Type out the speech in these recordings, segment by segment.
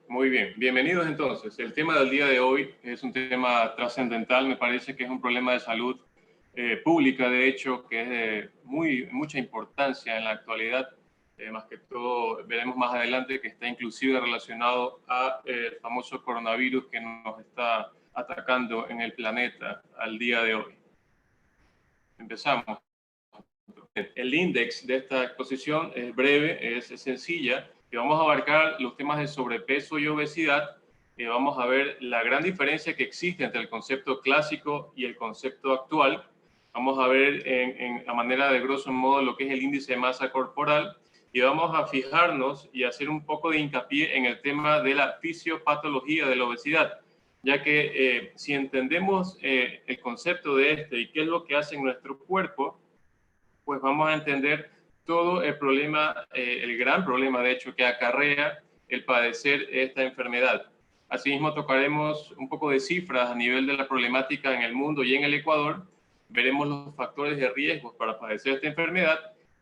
Muy bien, bienvenidos entonces. El tema del día de hoy es un tema trascendental, me parece que es un problema de salud pública, de hecho, que es de mucha importancia en la actualidad. Más que todo, veremos más adelante que está inclusive relacionado a el famoso coronavirus que nos está atacando en el planeta al día de hoy. Empezamos. El índice de esta exposición es breve, es sencilla, y vamos a abarcar los temas de sobrepeso y obesidad. Vamos a ver la gran diferencia que existe entre el concepto clásico y el concepto actual. Vamos a ver a manera de grosso modo lo que es el índice de masa corporal y vamos a fijarnos y hacer un poco de hincapié en el tema de la fisiopatología de la obesidad, ya que si entendemos el concepto de este y qué es lo que hace en nuestro cuerpo, pues vamos a entender todo el problema, el gran problema de hecho que acarrea el padecer esta enfermedad. Asimismo tocaremos un poco de cifras a nivel de la problemática en el mundo y en el Ecuador. Veremos los factores de riesgo para padecer esta enfermedad,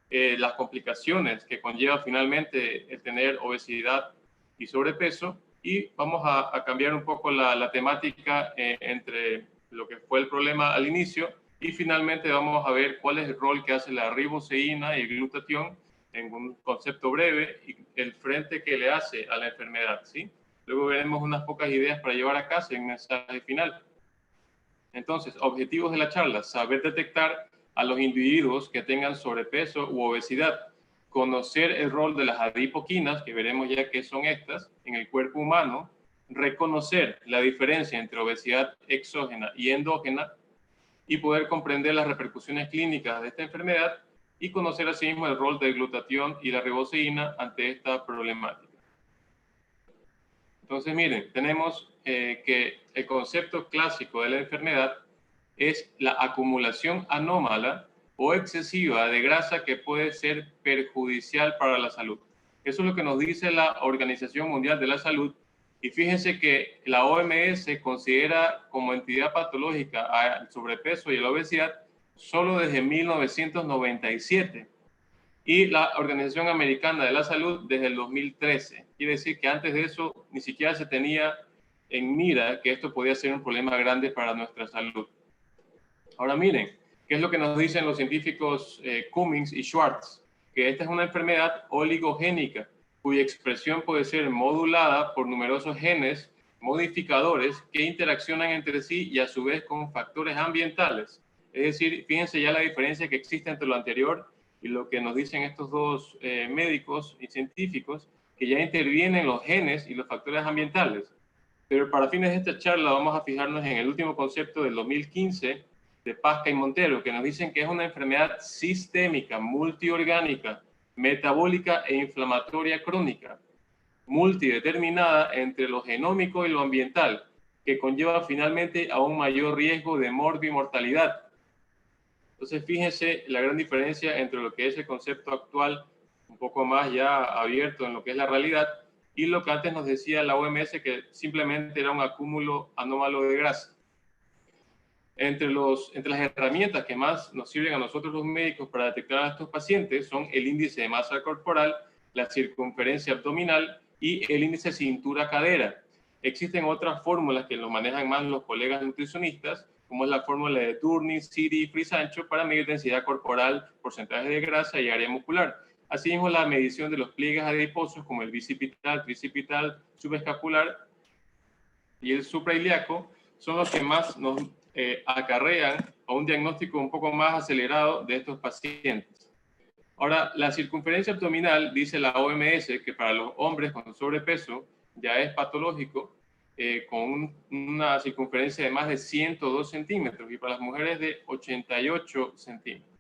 las complicaciones que conlleva finalmente el tener obesidad y sobrepeso, y vamos a cambiar un poco la temática entre lo que fue el problema al inicio. Y finalmente vamos a ver cuál es el rol que hace la riboceína y el glutatión en un concepto breve y el frente que le hace a la enfermedad, ¿sí? Luego veremos unas pocas ideas para llevar a casa en el mensaje final. Entonces, objetivos de la charla: saber detectar a los individuos que tengan sobrepeso u obesidad, conocer el rol de las adipoquinas, que veremos ya qué son estas, en el cuerpo humano, reconocer la diferencia entre obesidad exógena y endógena, y poder comprender las repercusiones clínicas de esta enfermedad y conocer asimismo el rol del glutatión y la riboceína ante esta problemática. Entonces, miren, tenemos que el concepto clásico de la enfermedad es la acumulación anómala o excesiva de grasa que puede ser perjudicial para la salud. Eso es lo que nos dice la Organización Mundial de la Salud. Y fíjense que la OMS considera como entidad patológica al sobrepeso y a la obesidad solo desde 1997 y la Organización Americana de la Salud desde el 2013. Quiere decir que antes de eso ni siquiera se tenía en mira que esto podía ser un problema grande para nuestra salud. Ahora miren, ¿qué es lo que nos dicen los científicos Cummings y Schwartz? Que esta es una enfermedad oligogénica, cuya expresión puede ser modulada por numerosos genes modificadores que interaccionan entre sí y a su vez con factores ambientales. Es decir, fíjense ya la diferencia que existe entre lo anterior y lo que nos dicen estos dos médicos y científicos, que ya intervienen los genes y los factores ambientales. Pero para fines de esta charla vamos a fijarnos en el último concepto del 2015 de Pasca y Montero, que nos dicen que es una enfermedad sistémica, multiorgánica, metabólica e inflamatoria crónica, multideterminada entre lo genómico y lo ambiental, que conlleva finalmente a un mayor riesgo de muerte y mortalidad. Entonces, fíjense la gran diferencia entre lo que es el concepto actual, un poco más ya abierto en lo que es la realidad, y lo que antes nos decía la OMS, que simplemente era un acúmulo anómalo de grasa. Entre las herramientas que más nos sirven a nosotros los médicos para detectar a estos pacientes son el índice de masa corporal, la circunferencia abdominal y el índice cintura-cadera. Existen otras fórmulas que lo manejan más los colegas nutricionistas, como es la fórmula de Turning, City y Frisancho para medir densidad corporal, porcentaje de grasa y área muscular. Asimismo, la medición de los pliegues adiposos como el bicipital, tricipital, subescapular y el suprailíaco son los que más nos acarrean a un diagnóstico un poco más acelerado de estos pacientes. Ahora, la circunferencia abdominal, dice la OMS, que para los hombres con sobrepeso ya es patológico, con una circunferencia de más de 102 centímetros y para las mujeres de 88 centímetros.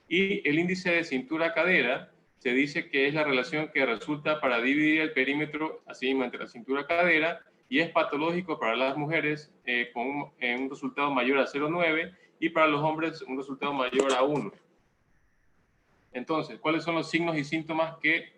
Y el índice de cintura-cadera se dice que es la relación que resulta para dividir el perímetro así entre la cintura-cadera y es patológico para las mujeres con un resultado mayor a 0,9 y para los hombres un resultado mayor a 1. Entonces, ¿cuáles son los signos y síntomas que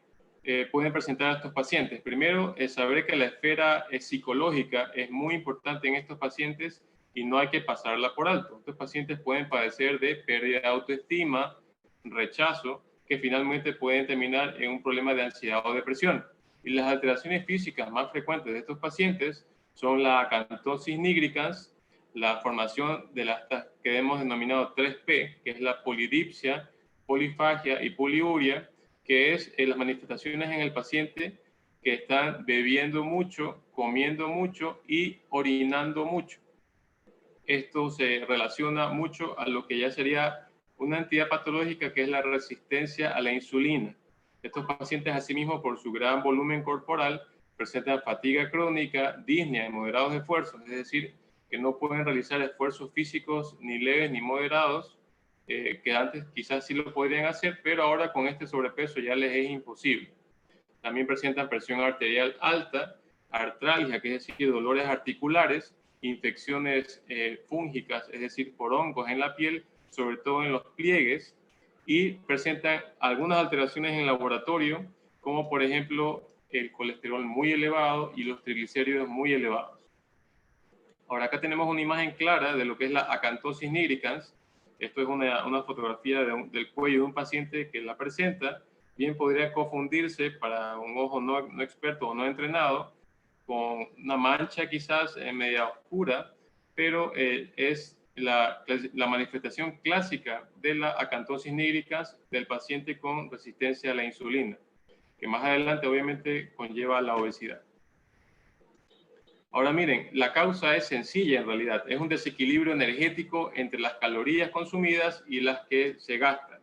pueden presentar a estos pacientes? Primero, es saber que la esfera psicológica es muy importante en estos pacientes y no hay que pasarla por alto. Estos pacientes pueden padecer de pérdida de autoestima, rechazo, que finalmente pueden terminar en un problema de ansiedad o depresión. Y las alteraciones físicas más frecuentes de estos pacientes son la acantosis nigricans, la formación de las que hemos denominado 3P, que es la polidipsia, polifagia y poliuria, que es las manifestaciones en el paciente que están bebiendo mucho, comiendo mucho y orinando mucho. Esto se relaciona mucho a lo que ya sería una entidad patológica, que es la resistencia a la insulina. Estos pacientes, asimismo, por su gran volumen corporal, presentan fatiga crónica, disnea y moderados esfuerzos, es decir, que no pueden realizar esfuerzos físicos ni leves ni moderados, que antes quizás sí lo podrían hacer, pero ahora con este sobrepeso ya les es imposible. También presentan presión arterial alta, artralgia, que es decir, dolores articulares, infecciones fúngicas, es decir, por hongos en la piel, sobre todo en los pliegues, y presentan algunas alteraciones en laboratorio, como por ejemplo el colesterol muy elevado y los triglicéridos muy elevados. Ahora acá tenemos una imagen clara de lo que es la acantosis nigricans. Esto es una fotografía del cuello de un paciente que la presenta. Bien podría confundirse para un ojo no experto o no entrenado con una mancha quizás media oscura, pero es la manifestación clásica de la acantosis nigricans del paciente con resistencia a la insulina, que más adelante obviamente conlleva la obesidad. Ahora miren, la causa es sencilla en realidad, es un desequilibrio energético entre las calorías consumidas y las que se gastan.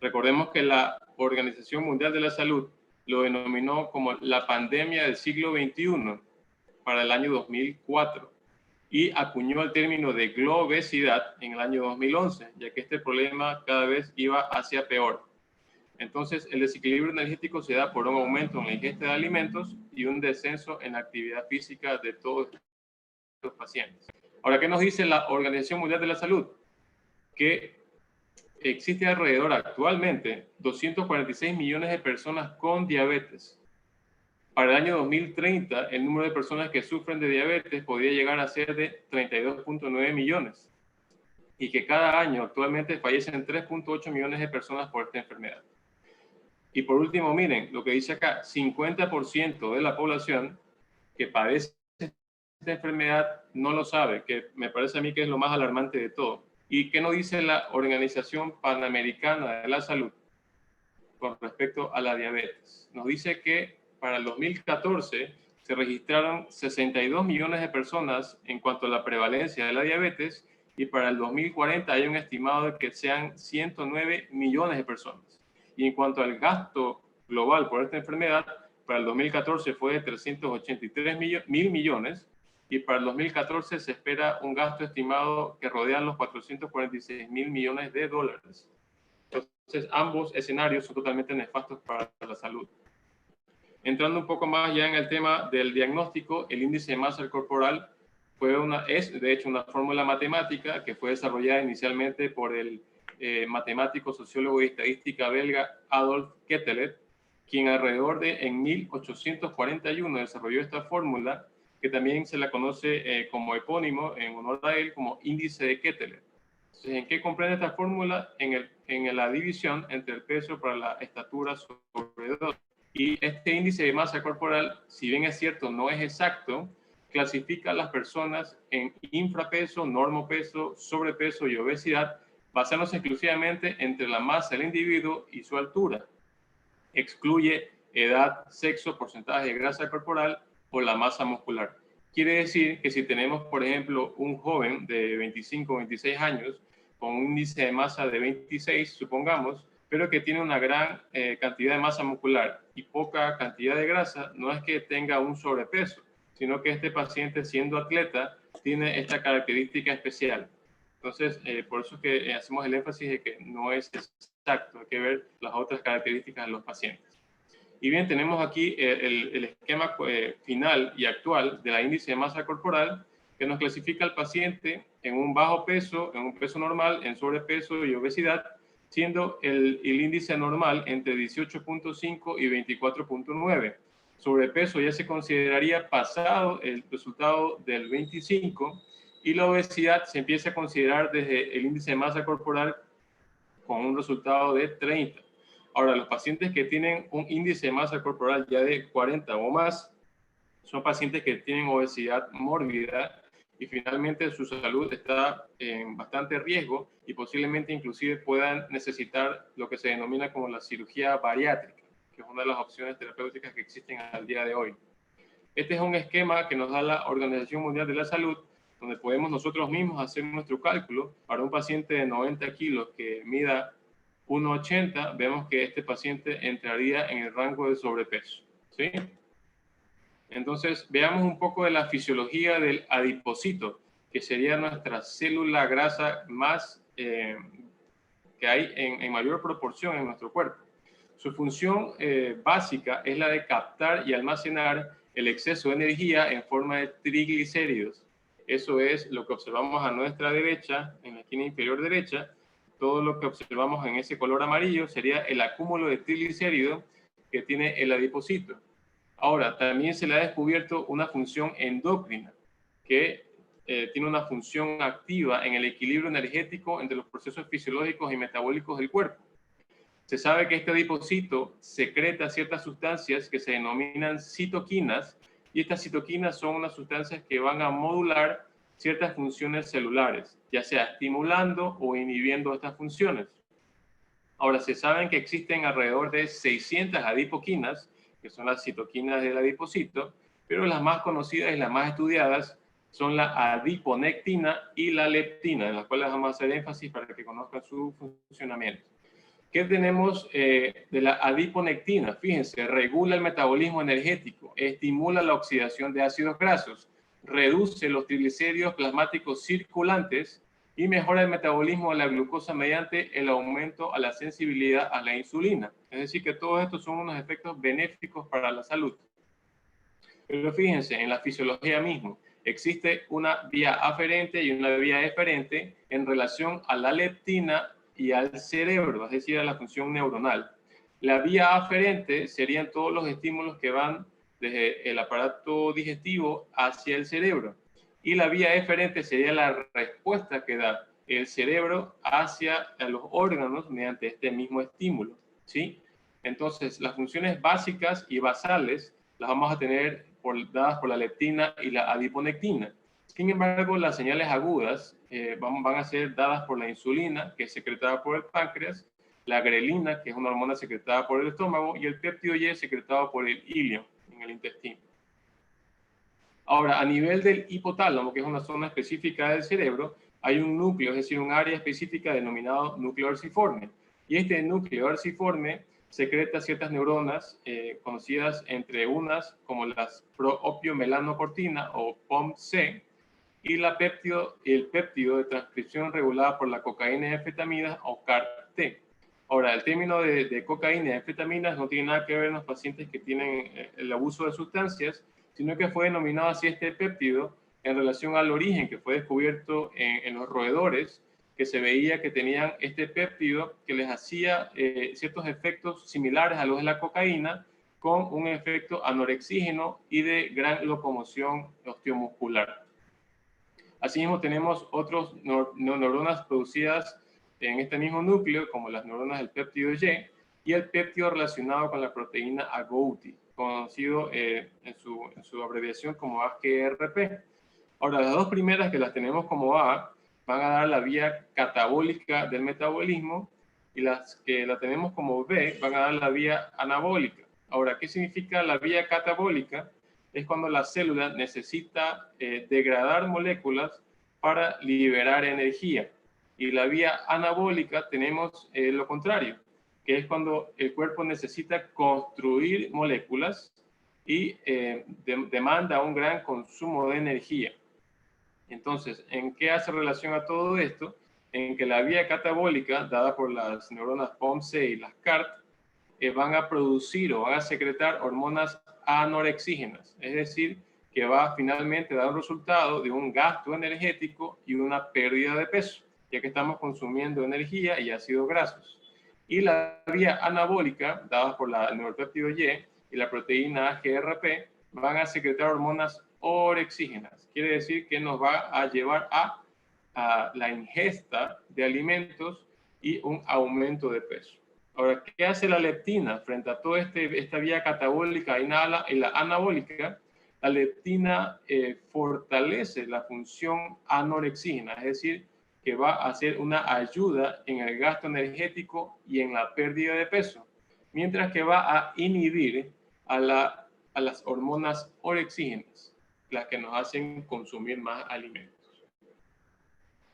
Recordemos que la Organización Mundial de la Salud lo denominó como la pandemia del siglo XXI para el año 2004 y acuñó el término de globesidad en el año 2011, ya que este problema cada vez iba hacia peor. Entonces, el desequilibrio energético se da por un aumento en la ingesta de alimentos y un descenso en la actividad física de todos los pacientes. Ahora, ¿qué nos dice la Organización Mundial de la Salud? Que existe alrededor actualmente 246 millones de personas con diabetes. Para el año 2030, el número de personas que sufren de diabetes podría llegar a ser de 32.9 millones y que cada año actualmente fallecen 3.8 millones de personas por esta enfermedad. Y por último, miren lo que dice acá, 50% de la población que padece esta enfermedad no lo sabe, que me parece a mí que es lo más alarmante de todo. ¿Y qué nos dice la Organización Panamericana de la Salud con respecto a la diabetes? Nos dice que para el 2014 se registraron 62 millones de personas en cuanto a la prevalencia de la diabetes y para el 2040 hay un estimado de que sean 109 millones de personas. Y en cuanto al gasto global por esta enfermedad, para el 2014 fue de 383 mil millones y para el 2014 se espera un gasto estimado que rodea los 446 mil millones de dólares. Entonces, ambos escenarios son totalmente nefastos para la salud. Entrando un poco más ya en el tema del diagnóstico, el índice de masa corporal es de hecho una fórmula matemática que fue desarrollada inicialmente por el matemático, sociólogo y estadística belga Adolf Quetelet, quien en 1841 desarrolló esta fórmula, que también se la conoce como epónimo en honor a él como índice de Quetelet. Entonces, ¿en qué comprende esta fórmula? En la división entre el peso para la estatura sobre 2. Y este índice de masa corporal, si bien es cierto, no es exacto, clasifica a las personas en infrapeso, normopeso, sobrepeso y obesidad, basándose exclusivamente entre la masa del individuo y su altura. Excluye edad, sexo, porcentaje de grasa corporal o la masa muscular. Quiere decir que si tenemos, por ejemplo, un joven de 25 o 26 años con un índice de masa de 26, supongamos, pero que tiene una gran cantidad de masa muscular y poca cantidad de grasa, no es que tenga un sobrepeso, sino que este paciente, siendo atleta, tiene esta característica especial. Entonces, por eso es que hacemos el énfasis de que no es exacto, hay que ver las otras características de los pacientes. Y bien, tenemos aquí el esquema final y actual de la índice de masa corporal, que nos clasifica al paciente en un bajo peso, en un peso normal, en sobrepeso y obesidad, siendo el índice normal entre 18.5 y 24.9. Sobrepeso ya se consideraría pasado el resultado del 25 y la obesidad se empieza a considerar desde el índice de masa corporal con un resultado de 30. Ahora, los pacientes que tienen un índice de masa corporal ya de 40 o más son pacientes que tienen obesidad mórbida y finalmente su salud está en bastante riesgo y posiblemente inclusive puedan necesitar lo que se denomina como la cirugía bariátrica, que es una de las opciones terapéuticas que existen al día de hoy. Este es un esquema que nos da la Organización Mundial de la Salud, donde podemos nosotros mismos hacer nuestro cálculo. Para un paciente de 90 kilos que mida 1,80, vemos que este paciente entraría en el rango de sobrepeso, ¿sí? Entonces, veamos un poco de la fisiología del adipocito, que sería nuestra célula grasa más que hay en mayor proporción en nuestro cuerpo. Su función básica es la de captar y almacenar el exceso de energía en forma de triglicéridos. Eso es lo que observamos a nuestra derecha, en la esquina inferior derecha. Todo lo que observamos en ese color amarillo sería el acúmulo de triglicéridos que tiene el adipocito. Ahora, también se le ha descubierto una función endocrina que tiene una función activa en el equilibrio energético entre los procesos fisiológicos y metabólicos del cuerpo. Se sabe que este adipocito secreta ciertas sustancias que se denominan citoquinas, y estas citoquinas son unas sustancias que van a modular ciertas funciones celulares, ya sea estimulando o inhibiendo estas funciones. Ahora, se sabe que existen alrededor de 600 adipoquinas, que son las citoquinas del adipocito, pero las más conocidas y las más estudiadas son la adiponectina y la leptina, en las cuales vamos a hacer énfasis para que conozcan su funcionamiento. ¿Qué tenemos de la adiponectina? Fíjense, regula el metabolismo energético, estimula la oxidación de ácidos grasos, reduce los triglicéridos plasmáticos circulantes y mejora el metabolismo de la glucosa mediante el aumento a la sensibilidad a la insulina. Es decir, que todos estos son unos efectos benéficos para la salud. Pero fíjense, en la fisiología mismo, existe una vía aferente y una vía eferente en relación a la leptina y al cerebro, es decir, a la función neuronal. La vía aferente serían todos los estímulos que van desde el aparato digestivo hacia el cerebro. Y la vía eferente sería la respuesta que da el cerebro hacia los órganos mediante este mismo estímulo, ¿sí? Entonces, las funciones básicas y basales las vamos a tener dadas por la leptina y la adiponectina. Sin embargo, las señales agudas van a ser dadas por la insulina, que es secretada por el páncreas, la grelina, que es una hormona secretada por el estómago, y el péptido Y secretado por el ilio en el intestino. Ahora, a nivel del hipotálamo, que es una zona específica del cerebro, hay un núcleo, es decir, un área específica denominado núcleo arciforme. Y este núcleo arciforme secreta ciertas neuronas conocidas entre unas como las proopiomelanocortina o POMC, y el péptido de transcripción regulada por la cocaína y anfetaminas o CART-T. Ahora, el término de cocaína y anfetaminas no tiene nada que ver en los pacientes que tienen el abuso de sustancias, sino que fue denominado así este péptido en relación al origen que fue descubierto en los roedores, que se veía que tenían este péptido que les hacía ciertos efectos similares a los de la cocaína, con un efecto anorexígeno y de gran locomoción osteomuscular. Asimismo, tenemos otras neuronas producidas en este mismo núcleo, como las neuronas del péptido Y y el péptido relacionado con la proteína agouti, conocido en su abreviación como AGRP. Ahora, las dos primeras que las tenemos como A van a dar la vía catabólica del metabolismo, y las que la tenemos como B van a dar la vía anabólica. Ahora, ¿qué significa la vía catabólica? Es cuando la célula necesita degradar moléculas para liberar energía. Y la vía anabólica tenemos lo contrario, que es cuando el cuerpo necesita construir moléculas y demanda un gran consumo de energía. Entonces, ¿en qué hace relación a todo esto? En que la vía catabólica, dada por las neuronas POMC y las CART, van a producir o van a secretar hormonas anorexígenas, es decir, que va finalmente a dar un resultado de un gasto energético y una pérdida de peso, ya que estamos consumiendo energía y ácidos grasos. Y la vía anabólica, dada por el neuropéptido Y y la proteína AGRP, van a secretar hormonas orexígenas. Quiere decir que nos va a llevar a la ingesta de alimentos y un aumento de peso. Ahora, ¿qué hace la leptina frente a toda esta vía catabólica y la anabólica? La leptina fortalece la función anorexígena, es decir, que va a hacer una ayuda en el gasto energético y en la pérdida de peso, mientras que va a inhibir a las hormonas orexígenas, las que nos hacen consumir más alimentos.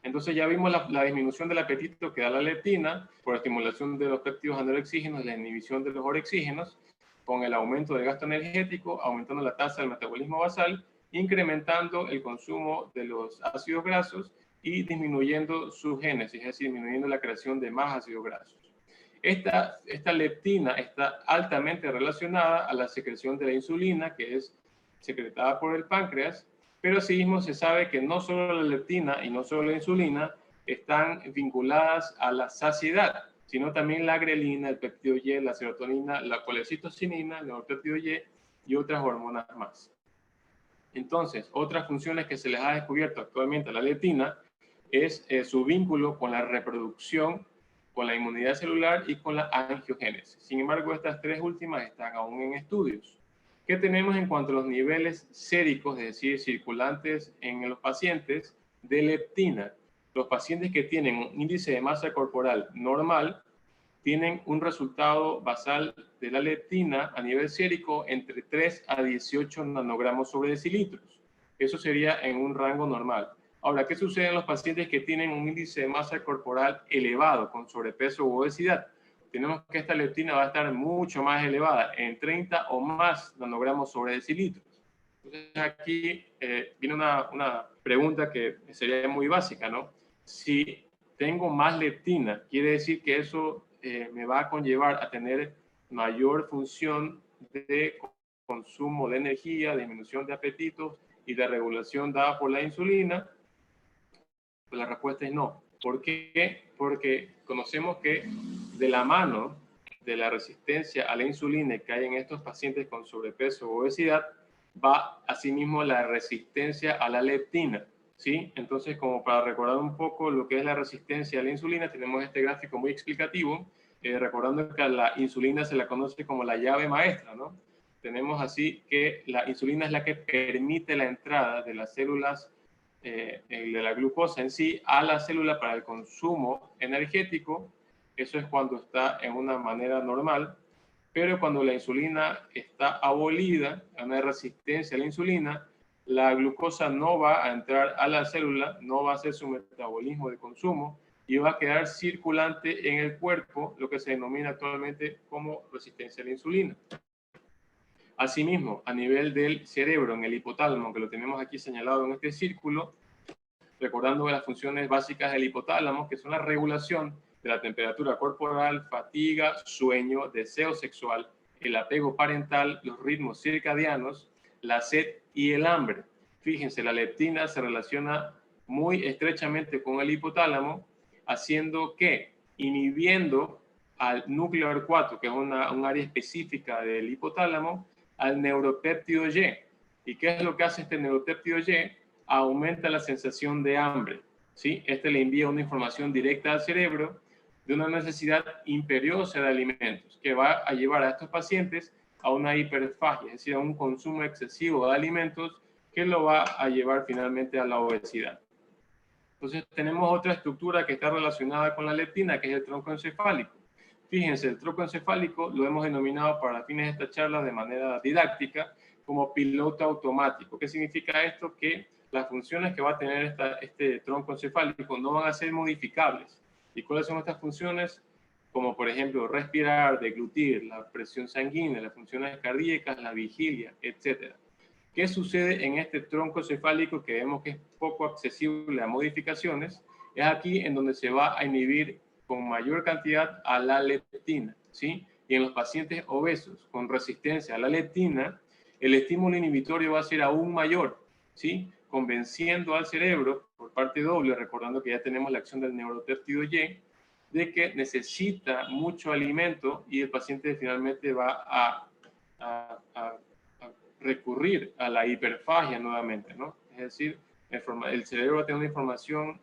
Entonces ya vimos la disminución del apetito que da la leptina por estimulación de los péptidos anorexígenos, la inhibición de los orexígenos, con el aumento del gasto energético, aumentando la tasa del metabolismo basal, incrementando el consumo de los ácidos grasos y disminuyendo su génesis, es decir, disminuyendo la creación de más ácidos grasos. Esta leptina está altamente relacionada a la secreción de la insulina, que es secretada por el páncreas, pero asimismo se sabe que no solo la leptina y no solo la insulina están vinculadas a la saciedad, sino también la grelina, el péptido Y, la serotonina, la colecitocinina, el neuropéptido y otras hormonas más. Entonces, otras funciones que se les ha descubierto actualmente a la leptina es su vínculo con la reproducción, con la inmunidad celular y con la angiogénesis. Sin embargo, estas tres últimas están aún en estudios. ¿Qué tenemos en cuanto a los niveles séricos, es decir, circulantes en los pacientes de leptina? Los pacientes que tienen un índice de masa corporal normal tienen un resultado basal de la leptina a nivel sérico entre 3 a 18 nanogramos sobre decilitros. Eso sería en un rango normal. Ahora, ¿qué sucede en los pacientes que tienen un índice de masa corporal elevado, con sobrepeso u obesidad? Tenemos que esta leptina va a estar mucho más elevada, en 30 o más nanogramos sobre decilitros. Entonces aquí viene una pregunta que sería muy básica, ¿no? Si tengo más leptina, quiere decir que eso me va a conllevar a tener mayor función de consumo de energía, disminución de apetitos y de regulación dada por la insulina. Pues la respuesta es no. ¿Por qué? Porque conocemos que de la mano de la resistencia a la insulina que hay en estos pacientes con sobrepeso o obesidad, va asimismo la resistencia a la leptina, ¿sí? Entonces, como para recordar un poco lo que es la resistencia a la insulina, tenemos este gráfico muy explicativo, recordando que a la insulina se la conoce como la llave maestra, ¿no? Tenemos así que la insulina es la que permite la entrada de las células de la glucosa en sí a la célula para el consumo energético. Eso es cuando está en una manera normal, pero cuando la insulina está abolida, hay una resistencia a la insulina, la glucosa no va a entrar a la célula, no va a hacer su metabolismo de consumo y va a quedar circulante en el cuerpo, lo que se denomina actualmente como resistencia a la insulina. Asimismo, a nivel del cerebro, en el hipotálamo, que lo tenemos aquí señalado en este círculo, recordando las funciones básicas del hipotálamo, que son la regulación de la temperatura corporal, fatiga, sueño, deseo sexual, el apego parental, los ritmos circadianos, la sed y el hambre. Fíjense, la leptina se relaciona muy estrechamente con el hipotálamo, haciendo que, inhibiendo al núcleo 4, que es un área específica del hipotálamo, al neuropéptido Y. ¿Y qué es lo que hace este neuropéptido Y? Aumenta la sensación de hambre, ¿sí? Este le envía una información directa al cerebro de una necesidad imperiosa de alimentos que va a llevar a estos pacientes a una hiperfagia, es decir, a un consumo excesivo de alimentos que lo va a llevar finalmente a la obesidad. Entonces tenemos otra estructura que está relacionada con la leptina, que es el tronco encefálico. Fíjense, el tronco encefálico lo hemos denominado para fines de esta charla de manera didáctica como piloto automático. ¿Qué significa esto? Que las funciones que va a tener este tronco encefálico no van a ser modificables. ¿Y cuáles son estas funciones? Como por ejemplo respirar, deglutir, la presión sanguínea, las funciones cardíacas, la vigilia, etc. ¿Qué sucede en este tronco cefálico que vemos que es poco accesible a modificaciones? Es aquí en donde se va a inhibir con mayor cantidad a la leptina, ¿sí? Y en los pacientes obesos con resistencia a la leptina, el estímulo inhibitorio va a ser aún mayor, ¿sí? Convenciendo al cerebro por parte doble, recordando que ya tenemos la acción del neuropéptido Y, de que necesita mucho alimento y el paciente finalmente va a recurrir a la hiperfagia nuevamente, ¿no? Es decir, el cerebro va a tener una información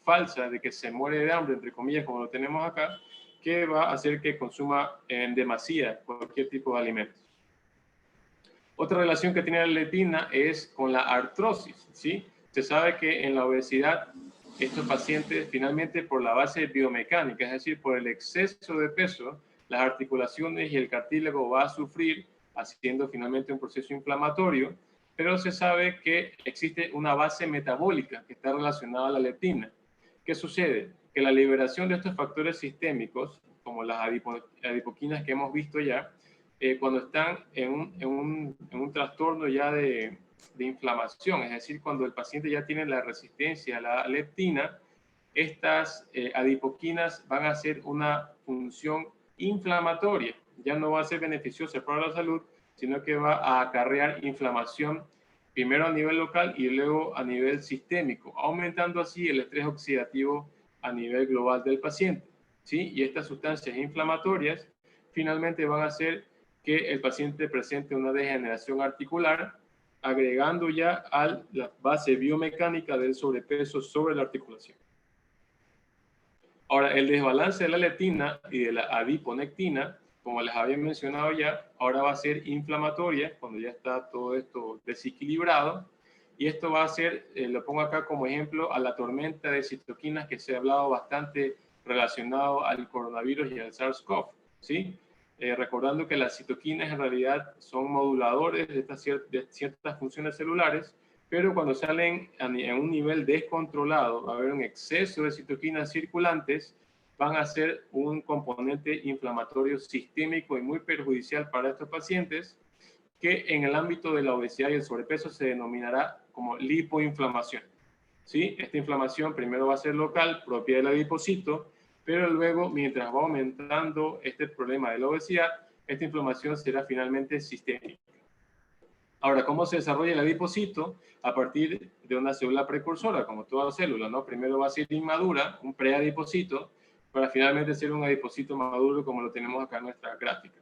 falsa de que se muere de hambre, entre comillas, como lo tenemos acá, que va a hacer que consuma en demasía cualquier tipo de alimentos. Otra relación que tiene la leptina es con la artrosis, ¿sí? Se sabe que en la obesidad estos pacientes finalmente por la base biomecánica, es decir, por el exceso de peso, las articulaciones y el cartílago va a sufrir, haciendo finalmente un proceso inflamatorio, pero se sabe que existe una base metabólica que está relacionada a la leptina. ¿Qué sucede? Que la liberación de estos factores sistémicos, como las adipoquinas que hemos visto ya, cuando están en un trastorno ya de inflamación, es decir, cuando el paciente ya tiene la resistencia a la leptina, estas adipoquinas van a hacer una función inflamatoria. Ya no va a ser beneficiosa para la salud, sino que va a acarrear inflamación primero a nivel local y luego a nivel sistémico, aumentando así el estrés oxidativo a nivel global del paciente, ¿sí? Y estas sustancias inflamatorias finalmente van a hacer que el paciente presente una degeneración articular, agregando ya a la base biomecánica del sobrepeso sobre la articulación. Ahora, el desbalance de la leptina y de la adiponectina, como les había mencionado ya, ahora va a ser inflamatoria cuando ya está todo esto desequilibrado. Y esto va a ser, lo pongo acá como ejemplo, a la tormenta de citoquinas que se ha hablado bastante relacionado al coronavirus y al SARS-CoV, ¿sí? Recordando que las citoquinas en realidad son moduladores de ciertas funciones celulares, pero cuando salen en un nivel descontrolado, va a haber un exceso de citoquinas circulantes, van a ser un componente inflamatorio sistémico y muy perjudicial para estos pacientes, que en el ámbito de la obesidad y el sobrepeso se denominará como lipoinflamación. ¿Sí? Esta inflamación primero va a ser local, propia del adipocito, pero luego, mientras va aumentando este problema de la obesidad, esta inflamación será finalmente sistémica. Ahora, ¿cómo se desarrolla el adipocito? A partir de una célula precursora, como toda célula, ¿no? Primero va a ser inmadura, un preadipocito, para finalmente ser un adipocito maduro, como lo tenemos acá en nuestra gráfica.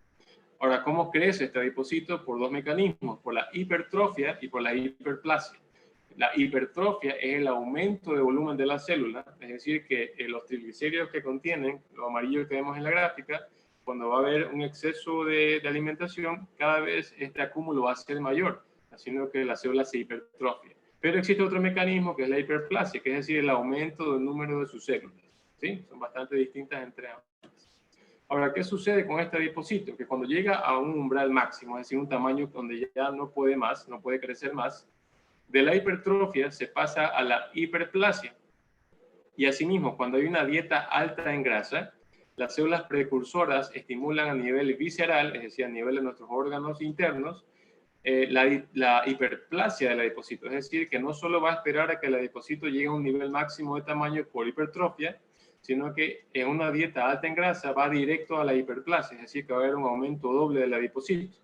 Ahora, ¿cómo crece este adipocito? Por dos mecanismos, por la hipertrofia y por la hiperplasia. La hipertrofia es el aumento de volumen de la célula, es decir, que los triglicéridos que contienen, lo amarillo que vemos en la gráfica, cuando va a haber un exceso de alimentación, cada vez este acúmulo va a ser mayor, haciendo que la célula se hipertrofie. Pero existe otro mecanismo que es la hiperplasia, que es decir, el aumento del número de sus células. ¿Sí? Son bastante distintas entre ambas. Ahora, ¿qué sucede con este adipocito? Que cuando llega a un umbral máximo, es decir, un tamaño donde ya no puede más, no puede crecer más, de la hipertrofia se pasa a la hiperplasia. Y asimismo, cuando hay una dieta alta en grasa, las células precursoras estimulan a nivel visceral, es decir, a nivel de nuestros órganos internos, la hiperplasia del adipocito. Es decir, que no solo va a esperar a que el adipocito llegue a un nivel máximo de tamaño por hipertrofia, sino que en una dieta alta en grasa va directo a la hiperplasia, es decir, que va a haber un aumento doble del adipocito.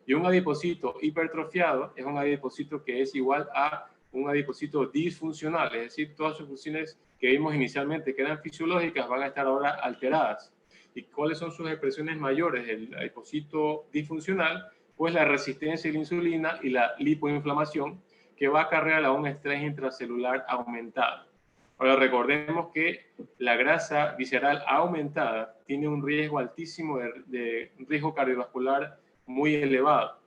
Y un adipocito hipertrofiado es un adipocito que es igual a un adipocito disfuncional, es decir, todas sus funciones que vimos inicialmente que eran fisiológicas van a estar ahora alteradas. ¿Y cuáles son sus expresiones mayores del adipocito disfuncional? Pues la resistencia a la insulina y la lipoinflamación, que va a acarrear a un estrés intracelular aumentado. Ahora recordemos que la grasa visceral aumentada tiene un riesgo altísimo de riesgo cardiovascular muy elevado.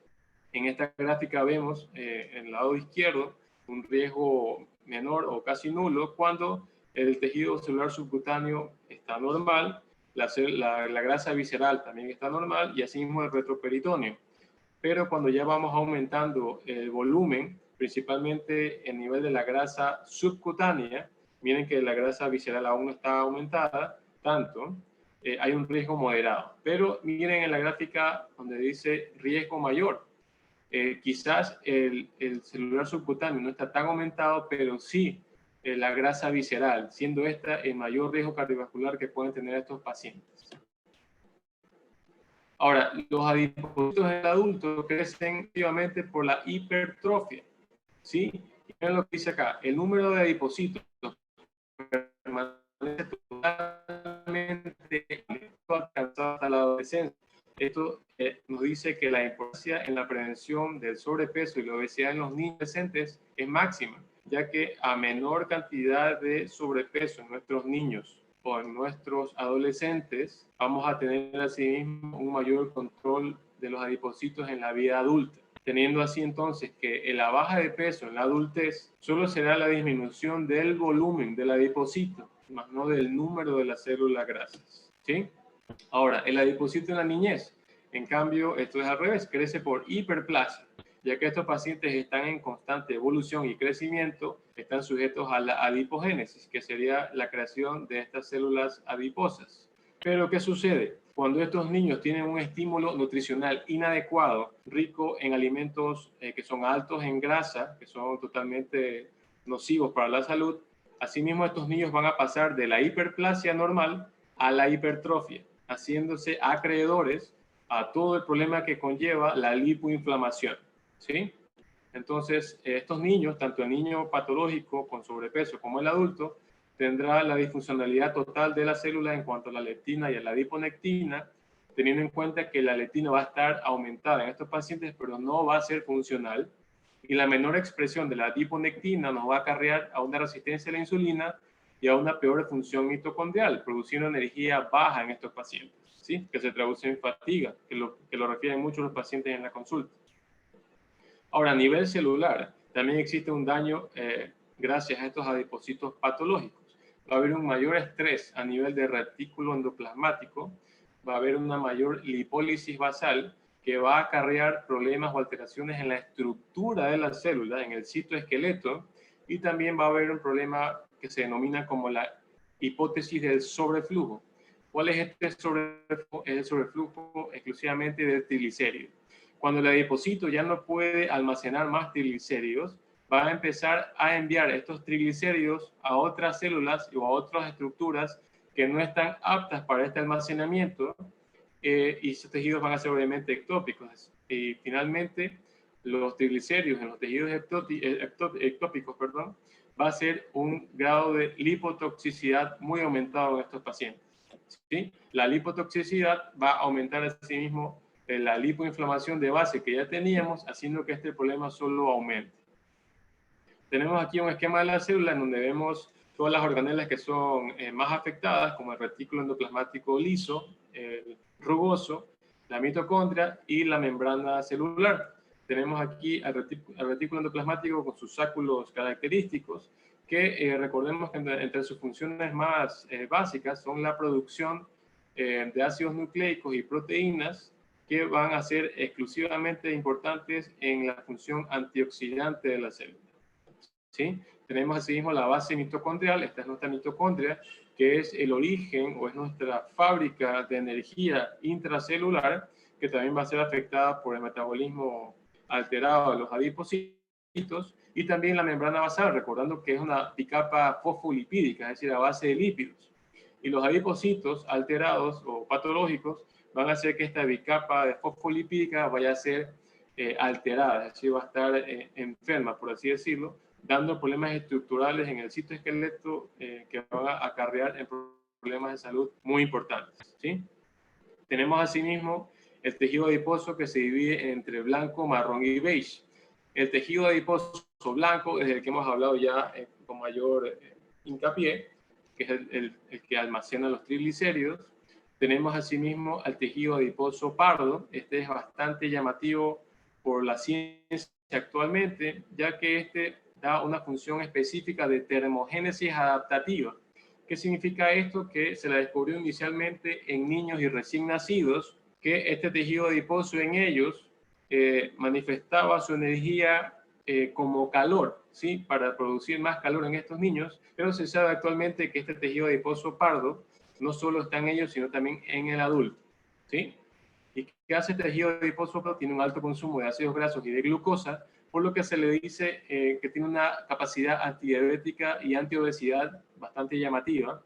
En esta gráfica vemos en el lado izquierdo un riesgo menor o casi nulo cuando el tejido celular subcutáneo está normal, la grasa visceral también está normal y asimismo el retroperitoneo. Pero cuando ya vamos aumentando el volumen, principalmente el nivel de la grasa subcutánea, miren que la grasa visceral aún no está aumentada tanto, hay un riesgo moderado. Pero miren en la gráfica donde dice riesgo mayor. Quizás el celular subcutáneo no está tan aumentado, pero sí la grasa visceral, siendo esta el mayor riesgo cardiovascular que pueden tener estos pacientes. Ahora, los adipocitos en el adulto crecen activamente por la hipertrofia, ¿sí? Y miren lo que dice acá, el número de adipocitos permanece totalmente alcanzado hasta la adolescencia. Esto nos dice que la importancia en la prevención del sobrepeso y la obesidad en los niños adolescentes es máxima, ya que a menor cantidad de sobrepeso en nuestros niños o en nuestros adolescentes, vamos a tener asimismo un mayor control de los adipocitos en la vida adulta, teniendo así entonces que la baja de peso en la adultez solo será la disminución del volumen del adipocito, más no del número de las células grasas, ¿sí? Ahora, el adipocito en la niñez, en cambio, esto es al revés, crece por hiperplasia, ya que estos pacientes están en constante evolución y crecimiento, están sujetos a la adipogénesis, que sería la creación de estas células adiposas. Pero, ¿qué sucede? Cuando estos niños tienen un estímulo nutricional inadecuado, rico en alimentos que son altos en grasa, que son totalmente nocivos para la salud, asimismo estos niños van a pasar de la hiperplasia normal a la hipertrofia, haciéndose acreedores a todo el problema que conlleva la lipoinflamación, ¿sí? Entonces, estos niños, tanto el niño patológico con sobrepeso como el adulto, tendrá la disfuncionalidad total de la célula en cuanto a la leptina y a la adiponectina, teniendo en cuenta que la leptina va a estar aumentada en estos pacientes, pero no va a ser funcional, y la menor expresión de la adiponectina nos va a acarrear a una resistencia a la insulina y a una peor función mitocondrial, produciendo energía baja en estos pacientes, ¿sí? Que se traduce en fatiga, que lo refieren muchos los pacientes en la consulta. Ahora, a nivel celular, también existe un daño gracias a estos adipocitos patológicos. Va a haber un mayor estrés a nivel de retículo endoplasmático, va a haber una mayor lipólisis basal que va a acarrear problemas o alteraciones en la estructura de la célula, en el citoesqueleto, y también va a haber un problema que se denomina como la hipótesis del sobreflujo. ¿Cuál es este sobreflujo? Es el sobreflujo exclusivamente del triglicérido. Cuando el adipocito ya no puede almacenar más triglicéridos, va a empezar a enviar estos triglicéridos a otras células o a otras estructuras que no están aptas para este almacenamiento, y esos tejidos van a ser obviamente ectópicos. Y finalmente, los triglicéridos en los tejidos ectópicos, va a ser un grado de lipotoxicidad muy aumentado en estos pacientes, ¿sí? La lipotoxicidad va a aumentar asimismo la lipoinflamación de base que ya teníamos, haciendo que este problema solo aumente. Tenemos aquí un esquema de la célula en donde vemos todas las organelas que son más afectadas, como el retículo endoplasmático liso, el rugoso, la mitocondria y la membrana celular. Tenemos aquí el retículo endoplasmático con sus sáculos característicos, que recordemos que entre sus funciones más básicas son la producción de ácidos nucleicos y proteínas, que van a ser exclusivamente importantes en la función antioxidante de la célula, ¿sí? Tenemos asimismo la base mitocondrial, esta es nuestra mitocondria, que es el origen o es nuestra fábrica de energía intracelular, que también va a ser afectada por el metabolismo alterado de los adipocitos, y también la membrana basal, recordando que es una bicapa fosfolipídica, es decir, a base de lípidos. Y los adipocitos alterados o patológicos van a hacer que esta bicapa de fosfolipídica vaya a ser alterada, es decir, va a estar enferma, por así decirlo, dando problemas estructurales en el citoesqueleto que van a acarrear en problemas de salud muy importantes, ¿sí? Tenemos asimismo el tejido adiposo, que se divide entre blanco, marrón y beige. El tejido adiposo blanco es el que hemos hablado ya con mayor hincapié, que es el que almacena los triglicéridos. Tenemos asimismo al tejido adiposo pardo. Este es bastante llamativo por la ciencia actualmente, ya que este da una función específica de termogénesis adaptativa. ¿Qué significa esto? Que se la descubrió inicialmente en niños y recién nacidos, que este tejido adiposo en ellos manifestaba su energía como calor, ¿sí? Para producir más calor en estos niños, pero se sabe actualmente que este tejido adiposo pardo no solo está en ellos, sino también en el adulto, ¿sí? ¿Y qué hace este tejido adiposo pardo? Tiene un alto consumo de ácidos grasos y de glucosa, por lo que se le dice que tiene una capacidad antidiabética y antiobesidad bastante llamativa,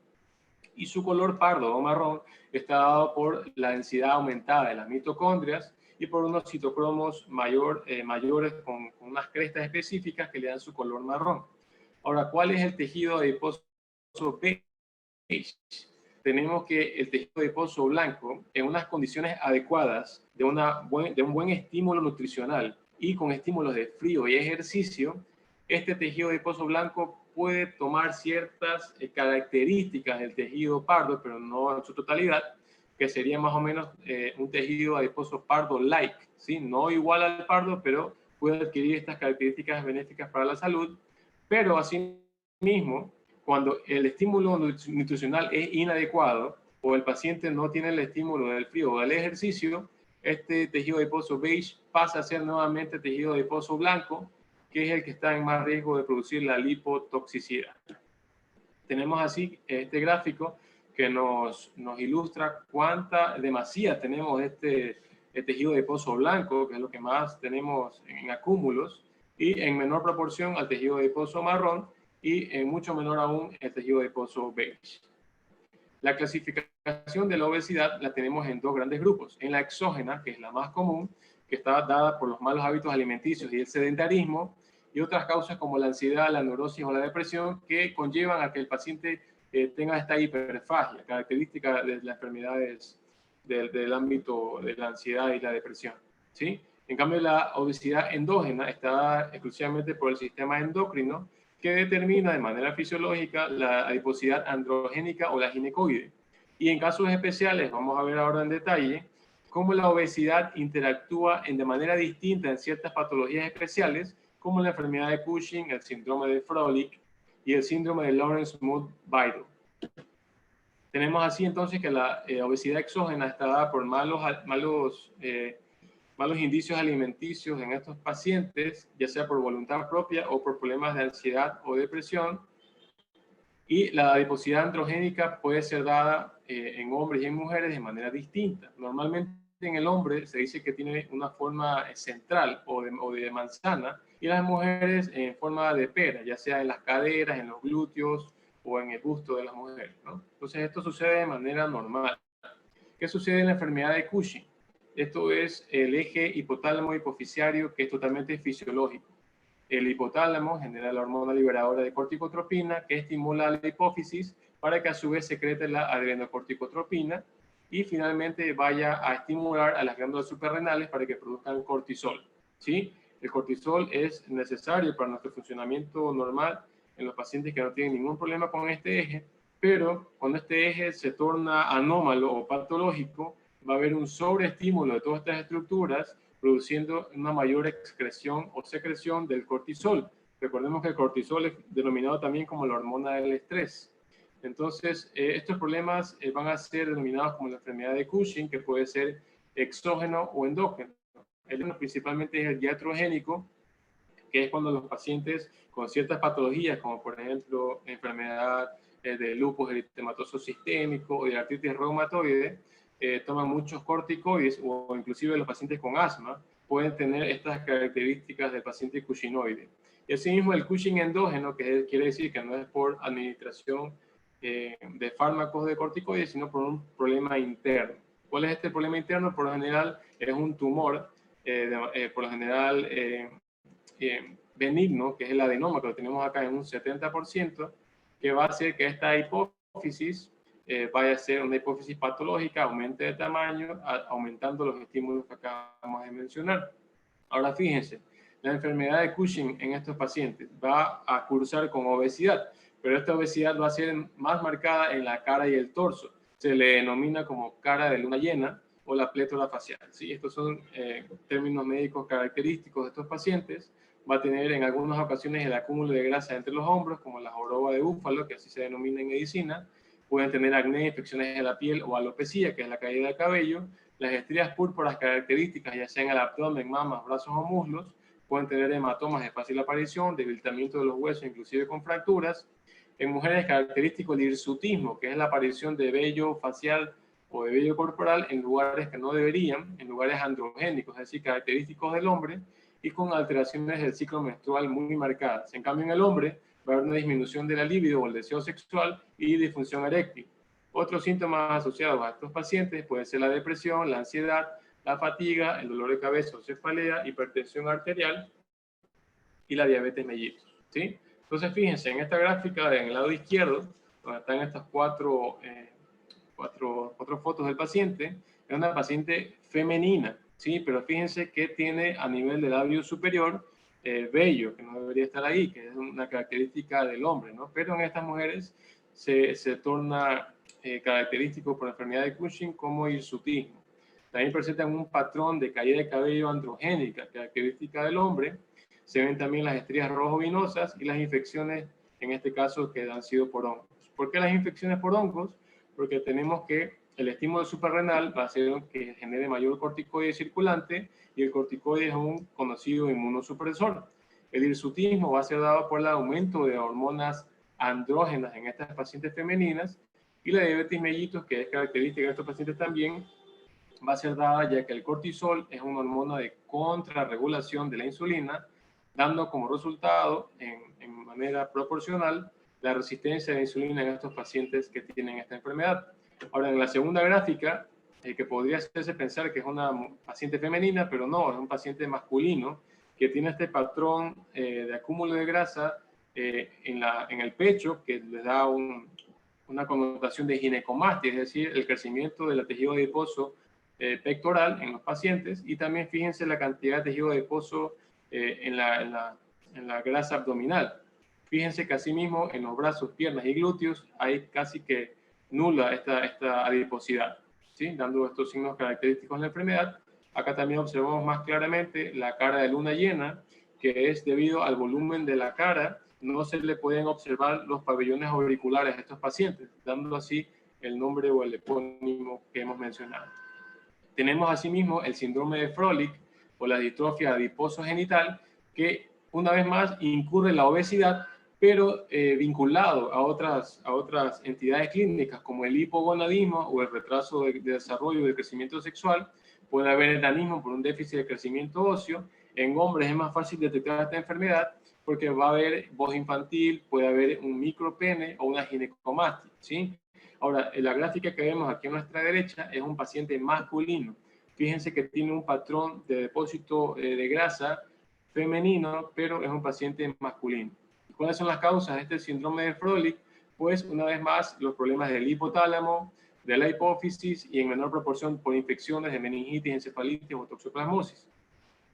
y su color pardo o marrón está dado por la densidad aumentada de las mitocondrias y por unos citocromos mayores con unas crestas específicas que le dan su color marrón. Ahora, ¿cuál es el tejido adiposo beige? Tenemos que el tejido adiposo blanco, en unas condiciones adecuadas de un buen estímulo nutricional y con estímulos de frío y ejercicio, este tejido adiposo blanco puede tomar ciertas características del tejido pardo, pero no en su totalidad, que sería más o menos un tejido adiposo pardo-like, ¿sí? No igual al pardo, pero puede adquirir estas características benéficas para la salud, pero asimismo, cuando el estímulo nutricional es inadecuado o el paciente no tiene el estímulo del frío o del ejercicio, este tejido adiposo beige pasa a ser nuevamente tejido adiposo blanco, que es el que está en más riesgo de producir la lipotoxicidad. Tenemos así este gráfico que nos ilustra cuánta demasía tenemos de este tejido adiposo blanco, que es lo que más tenemos en acúmulos, y en menor proporción al tejido adiposo marrón, y en mucho menor aún el tejido adiposo beige. La clasificación de la obesidad la tenemos en dos grandes grupos. En la exógena, que es la más común, que está dada por los malos hábitos alimenticios y el sedentarismo, y otras causas como la ansiedad, la neurosis o la depresión, que conllevan a que el paciente tenga esta hiperfagia, característica de las enfermedades del ámbito de la ansiedad y la depresión, ¿sí? En cambio, la obesidad endógena está dada exclusivamente por el sistema endocrino, que determina de manera fisiológica la adiposidad androgénica o la ginecoide. Y en casos especiales, vamos a ver ahora en detalle, cómo la obesidad interactúa de manera distinta en ciertas patologías especiales, como la enfermedad de Cushing, el síndrome de Froelich y el síndrome de Lawrence-Mood-Beidel. Tenemos así entonces que la obesidad exógena está dada por malos indicios alimenticios en estos pacientes, ya sea por voluntad propia o por problemas de ansiedad o depresión. Y la adiposidad androgénica puede ser dada en hombres y en mujeres de manera distinta. Normalmente en el hombre se dice que tiene una forma central o de manzana, y las mujeres en forma de pera, ya sea en las caderas, en los glúteos o en el busto de las mujeres, ¿no? Entonces esto sucede de manera normal. ¿Qué sucede en la enfermedad de Cushing? Esto es el eje hipotálamo-hipofisiario, que es totalmente fisiológico. El hipotálamo genera la hormona liberadora de corticotropina, que estimula la hipófisis para que a su vez secrete la adrenocorticotropina y finalmente vaya a estimular a las glándulas suprarrenales para que produzcan cortisol, ¿sí? El cortisol es necesario para nuestro funcionamiento normal en los pacientes que no tienen ningún problema con este eje, pero cuando este eje se torna anómalo o patológico, va a haber un sobreestímulo de todas estas estructuras, produciendo una mayor excreción o secreción del cortisol. Recordemos que el cortisol es denominado también como la hormona del estrés. Entonces, estos problemas van a ser denominados como la enfermedad de Cushing, que puede ser exógeno o endógeno. El principalmente es el iatrogénico, que es cuando los pacientes con ciertas patologías, como por ejemplo enfermedad de lupus eritematoso sistémico o de artritis reumatoide, toman muchos corticoides, o inclusive los pacientes con asma pueden tener estas características del paciente cushinoide. Y asimismo el Cushing endógeno, que quiere decir que no es por administración de fármacos de corticoides, sino por un problema interno. ¿Cuál es este problema interno? Por lo general es un tumor, por lo general benigno, que es el adenoma, que lo tenemos acá en un 70%, que va a hacer que esta hipófisis vaya a ser una hipófisis patológica, aumente de tamaño, aumentando los estímulos que acabamos de mencionar. Ahora fíjense, la enfermedad de Cushing en estos pacientes va a cursar con obesidad, pero esta obesidad va a ser más marcada en la cara y el torso. Se le denomina como cara de luna llena o la plétora facial, ¿sí? Estos son términos médicos característicos de estos pacientes. Va a tener en algunas ocasiones el acúmulo de grasa entre los hombros, como la joroba de búfalo, que así se denomina en medicina. Pueden tener acné, infecciones de la piel o alopecia, que es la caída del cabello. Las estrías púrpuras características, ya sea en el abdomen, mamas, brazos o muslos. Pueden tener hematomas de fácil aparición, debilitamiento de los huesos, inclusive con fracturas. En mujeres característico el hirsutismo, que es la aparición de vello facial o de vello corporal en lugares que no deberían, en lugares androgénicos, es decir, característicos del hombre, y con alteraciones del ciclo menstrual muy marcadas. En cambio, en el hombre va a haber una disminución de la libido o el deseo sexual y disfunción eréctil. Otros síntomas asociados a estos pacientes pueden ser la depresión, la ansiedad, la fatiga, el dolor de cabeza o cefalea, hipertensión arterial y la diabetes mellitus, ¿sí? Entonces, fíjense, en esta gráfica, en el lado izquierdo, donde están estas cuatro fotos del paciente, es una paciente femenina, ¿sí? Pero fíjense que tiene a nivel del labio superior vello, que no debería estar ahí, que es una característica del hombre, ¿no? Pero en estas mujeres se torna característico por la enfermedad de Cushing como hirsutismo. También presentan un patrón de caída de cabello androgénica, característica del hombre. Se ven también las estrías rojo-vinosas y las infecciones, en este caso, que han sido por hongos. ¿Por qué las infecciones por hongos? Porque tenemos que el estímulo suprarrenal va a ser que genere mayor corticoide circulante, y el corticoide es un conocido inmunosupresor. El hirsutismo va a ser dado por el aumento de hormonas andrógenas en estas pacientes femeninas, y la diabetes mellitus, que es característica de estos pacientes también, va a ser dada ya que el cortisol es una hormona de contrarregulación de la insulina, dando como resultado, en manera proporcional, la resistencia a la insulina en estos pacientes que tienen esta enfermedad. Ahora, en la segunda gráfica, que podría hacerse pensar que es una paciente femenina, pero no, es un paciente masculino que tiene este patrón de acúmulo de grasa en el pecho, que le da una connotación de ginecomastia, es decir, el crecimiento del tejido adiposo pectoral en los pacientes, y también fíjense la cantidad de tejido adiposo en la grasa abdominal. Fíjense que asimismo en los brazos, piernas y glúteos hay casi que nula esta adiposidad, ¿sí? Dando estos signos característicos de la enfermedad. Acá también observamos más claramente la cara de luna llena, que es debido al volumen de la cara, no se le pueden observar los pabellones auriculares a estos pacientes, dando así el nombre o el epónimo que hemos mencionado. Tenemos asimismo el síndrome de Froelich o la distrofia adiposo-genital, que una vez más incurre en la obesidad, pero vinculado a otras entidades clínicas como el hipogonadismo o el retraso de desarrollo y de crecimiento sexual. Puede haber enanismo por un déficit de crecimiento óseo. En hombres es más fácil detectar esta enfermedad porque va a haber voz infantil, puede haber un micropene o una ginecomastia, ¿sí? Ahora, la gráfica que vemos aquí a nuestra derecha es un paciente masculino. Fíjense que tiene un patrón de depósito de grasa femenino, pero es un paciente masculino. ¿Cuáles son las causas de este síndrome de Froelich? Pues, una vez más, los problemas del hipotálamo, de la hipófisis, y en menor proporción por infecciones de meningitis, encefalitis o toxoplasmosis.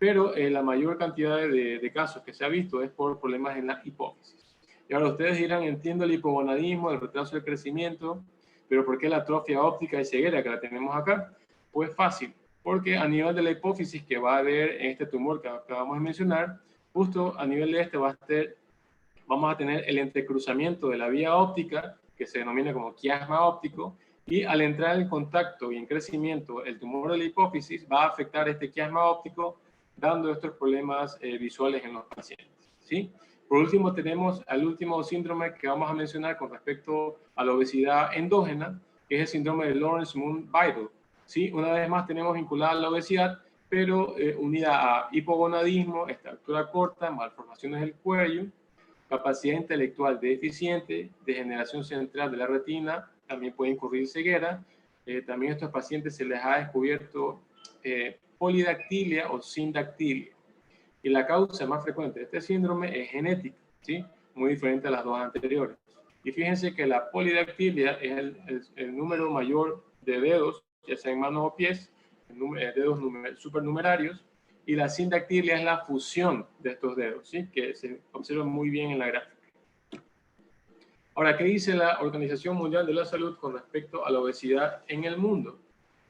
Pero la mayor cantidad de casos que se ha visto es por problemas en la hipófisis. Y ahora ustedes dirán, entiendo el hipogonadismo, el retraso del crecimiento, pero ¿por qué la atrofia óptica y ceguera que la tenemos acá? Pues fácil, porque a nivel de la hipófisis que va a haber en este tumor que acabamos de mencionar, justo a nivel de este vamos a tener el entrecruzamiento de la vía óptica, que se denomina como quiasma óptico, y al entrar en contacto y en crecimiento el tumor de la hipófisis va a afectar este quiasma óptico, dando estos problemas visuales en los pacientes, ¿sí? Por último, tenemos al último síndrome que vamos a mencionar con respecto a la obesidad endógena, que es el síndrome de Lawrence-Moon-Beidel, ¿sí? Una vez más tenemos vinculada la obesidad, pero unida a hipogonadismo, estatura corta, malformaciones del cuello, capacidad intelectual deficiente, degeneración central de la retina, también puede incurrir ceguera. También a estos pacientes se les ha descubierto polidactilia o sindactilia. Y la causa más frecuente de este síndrome es genética, ¿sí? Muy diferente a las dos anteriores. Y fíjense que la polidactilia es el número mayor de dedos, ya sea en manos o pies, dedos supernumerarios, y la sindactilia es la fusión de estos dedos, ¿sí? Que se observa muy bien en la gráfica. Ahora, ¿qué dice la Organización Mundial de la Salud con respecto a la obesidad en el mundo?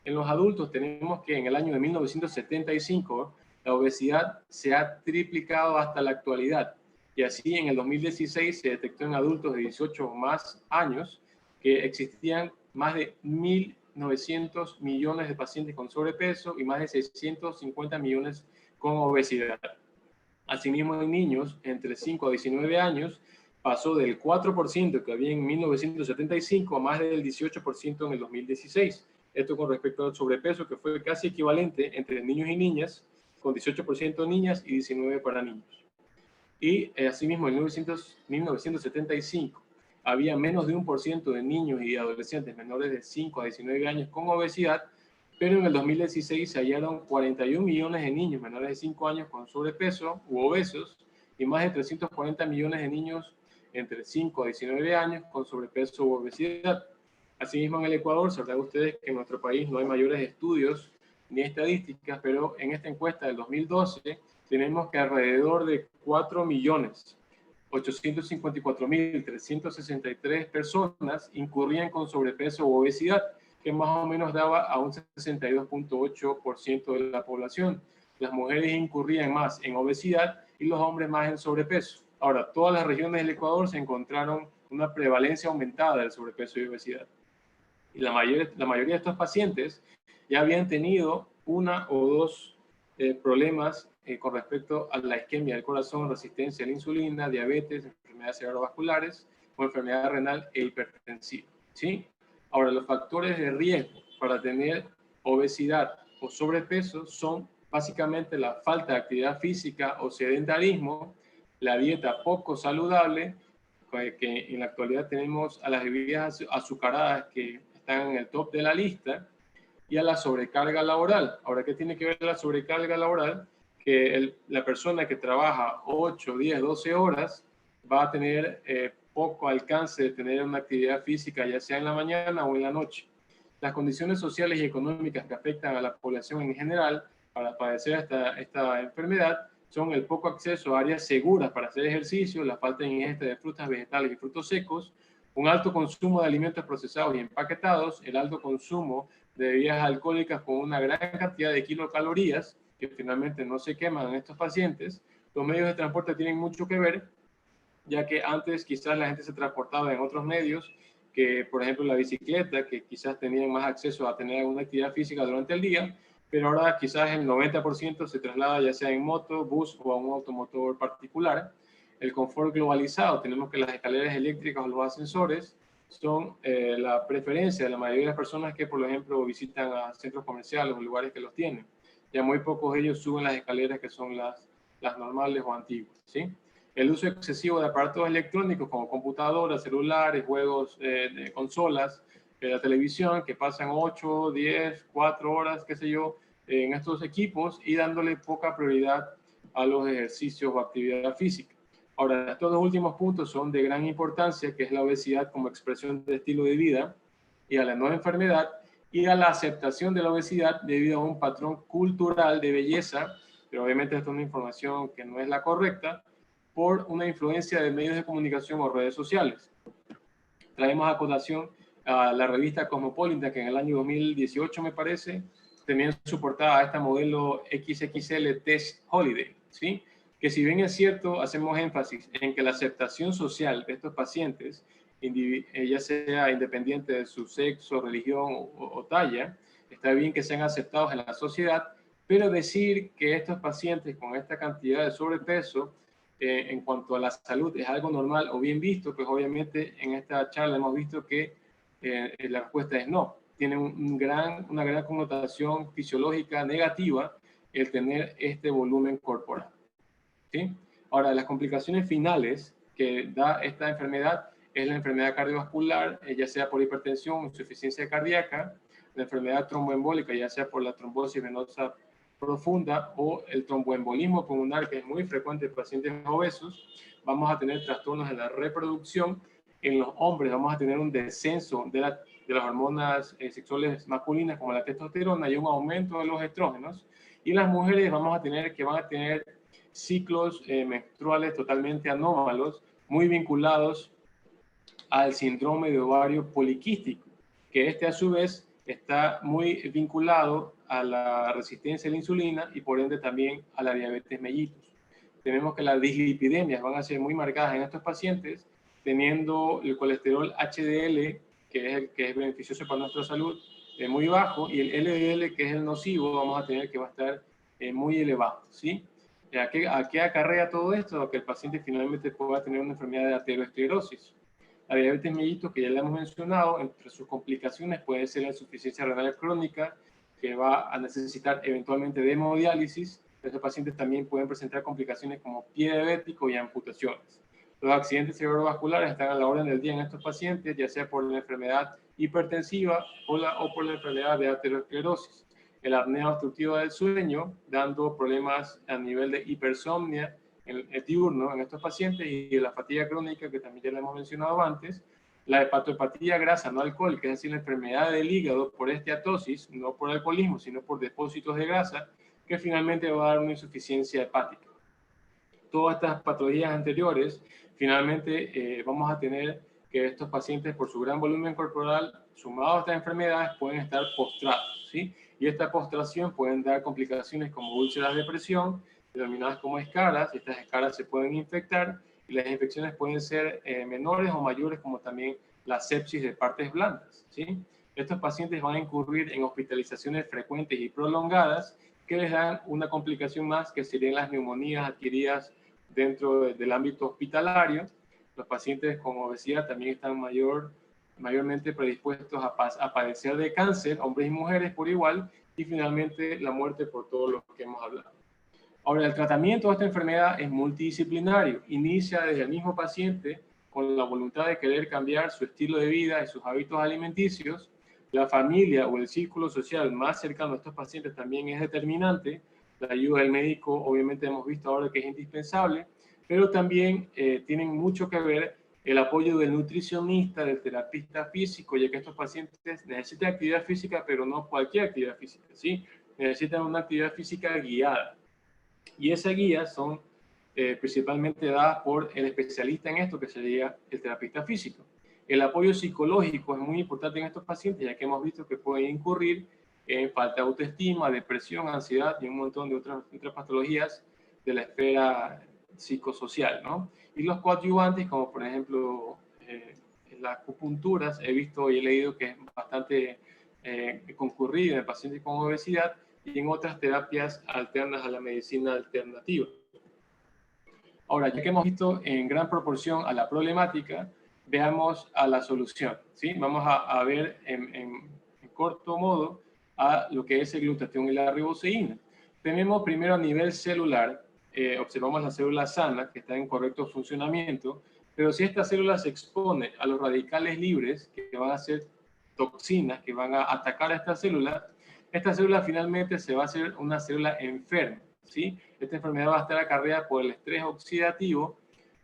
En los adultos tenemos que en el año de 1975 la obesidad se ha triplicado hasta la actualidad, y así en el 2016 se detectó en adultos de 18 o más años que existían más de 1.900 millones de pacientes con sobrepeso y más de 650 millones con obesidad. Asimismo, en niños entre 5 a 19 años pasó del 4% que había en 1975 a más del 18% en el 2016. Esto con respecto al sobrepeso, que fue casi equivalente entre niños y niñas, con 18% niñas y 19% para niños. Y asimismo, en 1975 había menos de 1% de niños y adolescentes menores de 5 a 19 años con obesidad, pero en el 2016 se hallaron 41 millones de niños menores de 5 años con sobrepeso u obesos, y más de 340 millones de niños entre 5 a 19 años con sobrepeso u obesidad. Asimismo, en el Ecuador, sabrán ustedes que en nuestro país no hay mayores estudios ni estadísticas, pero en esta encuesta del 2012 tenemos que alrededor de 4.854.363 personas incurrían con sobrepeso o obesidad, que más o menos daba a un 62.8% de la población. Las mujeres incurrían más en obesidad y los hombres más en sobrepeso. Ahora, todas las regiones del Ecuador se encontraron una prevalencia aumentada del sobrepeso y obesidad. Y la mayoría de estos pacientes ya habían tenido una o dos problemas con respecto a la isquemia del corazón, resistencia a la insulina, diabetes, enfermedades cerebrovasculares o enfermedad renal e hipertensiva, ¿sí? Ahora, los factores de riesgo para tener obesidad o sobrepeso son básicamente la falta de actividad física o sedentarismo, la dieta poco saludable, que en la actualidad tenemos a las bebidas azucaradas que están en el top de la lista, y a la sobrecarga laboral. Ahora, ¿qué tiene que ver la sobrecarga laboral? Que la persona que trabaja 8, 10, 12 horas va a tener poco alcance de tener una actividad física, ya sea en la mañana o en la noche. Las condiciones sociales y económicas que afectan a la población en general para padecer esta enfermedad son el poco acceso a áreas seguras para hacer ejercicio, la falta de ingesta de frutas, vegetales y frutos secos, un alto consumo de alimentos procesados y empaquetados, el alto consumo de bebidas alcohólicas con una gran cantidad de kilocalorías que finalmente no se queman en estos pacientes. Los medios de transporte tienen mucho que ver, ya que antes quizás la gente se transportaba en otros medios, que por ejemplo la bicicleta, que quizás tenían más acceso a tener alguna actividad física durante el día, pero ahora quizás el 90% se traslada ya sea en moto, bus o a un automotor particular. El confort globalizado, tenemos que las escaleras eléctricas o los ascensores son la preferencia de la mayoría de las personas que, por ejemplo, visitan a centros comerciales o lugares que los tienen. Ya muy pocos de ellos suben las escaleras que son las normales o antiguas, ¿sí? El uso excesivo de aparatos electrónicos como computadoras, celulares, juegos de consolas, la televisión, que pasan 8, 10, 4 horas, qué sé yo, en estos equipos y dándole poca prioridad a los ejercicios o actividad física. Ahora, estos dos últimos puntos son de gran importancia, que es la obesidad como expresión de estilo de vida y a la nueva enfermedad y a la aceptación de la obesidad debido a un patrón cultural de belleza, pero obviamente esto es una información que no es la correcta, por una influencia de medios de comunicación o redes sociales. Traemos a colación a la revista Cosmopolitan, que en el año 2018, me parece, tenía en su portada a esta modelo XXL Tess Holiday, ¿sí? Que si bien es cierto, hacemos énfasis en que la aceptación social de estos pacientes, ya sea independiente de su sexo, religión o talla, está bien que sean aceptados en la sociedad, pero decir que estos pacientes con esta cantidad de sobrepeso en cuanto a la salud es algo normal o bien visto, pues obviamente en esta charla hemos visto que la respuesta es no. Tiene una gran connotación fisiológica negativa el tener este volumen corporal, ¿sí? Ahora, las complicaciones finales que da esta enfermedad es la enfermedad cardiovascular, ya sea por hipertensión, insuficiencia cardíaca, la enfermedad tromboembólica, ya sea por la trombosis venosa profunda o el tromboembolismo pulmonar, que es muy frecuente en pacientes obesos. Vamos a tener trastornos de la reproducción. En los hombres vamos a tener un descenso de las hormonas sexuales masculinas como la testosterona y un aumento de los estrógenos. Y en las mujeres van a tener ciclos menstruales totalmente anómalos, muy vinculados al síndrome de ovario poliquístico, que a su vez está muy vinculado a la resistencia a la insulina y por ende también a la diabetes mellitus. Tenemos que las dislipidemias van a ser muy marcadas en estos pacientes, teniendo el colesterol HDL, que es beneficioso para nuestra salud, muy bajo, y el LDL, que es el nocivo, vamos a tener que va a estar muy elevado, ¿sí? ¿A qué acarrea todo esto? A que el paciente finalmente pueda tener una enfermedad de arteriosclerosis. La diabetes mellitus, que ya la hemos mencionado, entre sus complicaciones puede ser la insuficiencia renal crónica, que va a necesitar eventualmente de hemodiálisis. Estos pacientes también pueden presentar complicaciones como pie diabético y amputaciones. Los accidentes cerebrovasculares están a la orden del día en estos pacientes, ya sea por la enfermedad hipertensiva o por la enfermedad de arteriosclerosis. El apnea obstructiva del sueño, dando problemas a nivel de hipersomnia el diurno en estos pacientes, y la fatiga crónica, que también ya la hemos mencionado antes, la hepatopatía grasa no alcohólica, es decir, la enfermedad del hígado por esteatosis, no por alcoholismo, sino por depósitos de grasa, que finalmente va a dar una insuficiencia hepática. Todas estas patologías anteriores, finalmente vamos a tener que estos pacientes, por su gran volumen corporal, sumados a estas enfermedades, pueden estar postrados, ¿sí? Y esta postración pueden dar complicaciones como úlceras de presión, denominadas como escaras. Estas escaras se pueden infectar y las infecciones pueden ser menores o mayores, como también la sepsis de partes blandas, ¿sí? Estos pacientes van a incurrir en hospitalizaciones frecuentes y prolongadas que les dan una complicación más, que serían las neumonías adquiridas dentro del ámbito hospitalario. Los pacientes con obesidad también están mayormente predispuestos a padecer de cáncer, hombres y mujeres por igual, y finalmente la muerte por todo lo que hemos hablado. Ahora, el tratamiento de esta enfermedad es multidisciplinario. Inicia desde el mismo paciente con la voluntad de querer cambiar su estilo de vida y sus hábitos alimenticios. La familia o el círculo social más cercano a estos pacientes también es determinante. La ayuda del médico, obviamente, hemos visto ahora que es indispensable, pero también tienen mucho que ver el apoyo del nutricionista, del terapista físico, ya que estos pacientes necesitan actividad física, pero no cualquier actividad física, ¿sí? Necesitan una actividad física guiada. Y esas guías son principalmente dadas por el especialista en esto, que sería el terapista físico. El apoyo psicológico es muy importante en estos pacientes, ya que hemos visto que pueden incurrir en falta de autoestima, depresión, ansiedad y un montón de otras patologías de la esfera psicosocial, ¿no? Y los coadyuvantes, como por ejemplo las acupunturas, he visto y he leído que es bastante concurrida en pacientes con obesidad, y en otras terapias alternas a la medicina alternativa. Ahora, ya que hemos visto en gran proporción a la problemática, veamos a la solución, ¿sí? Vamos a ver en corto modo a lo que es el glutatión y la riboceína. Tenemos primero a nivel celular, observamos la célula sana, que está en correcto funcionamiento, pero si esta célula se expone a los radicales libres, que van a ser toxinas, que van a atacar a esta célula finalmente se va a hacer una célula enferma, ¿sí? Esta enfermedad va a estar acarreada por el estrés oxidativo,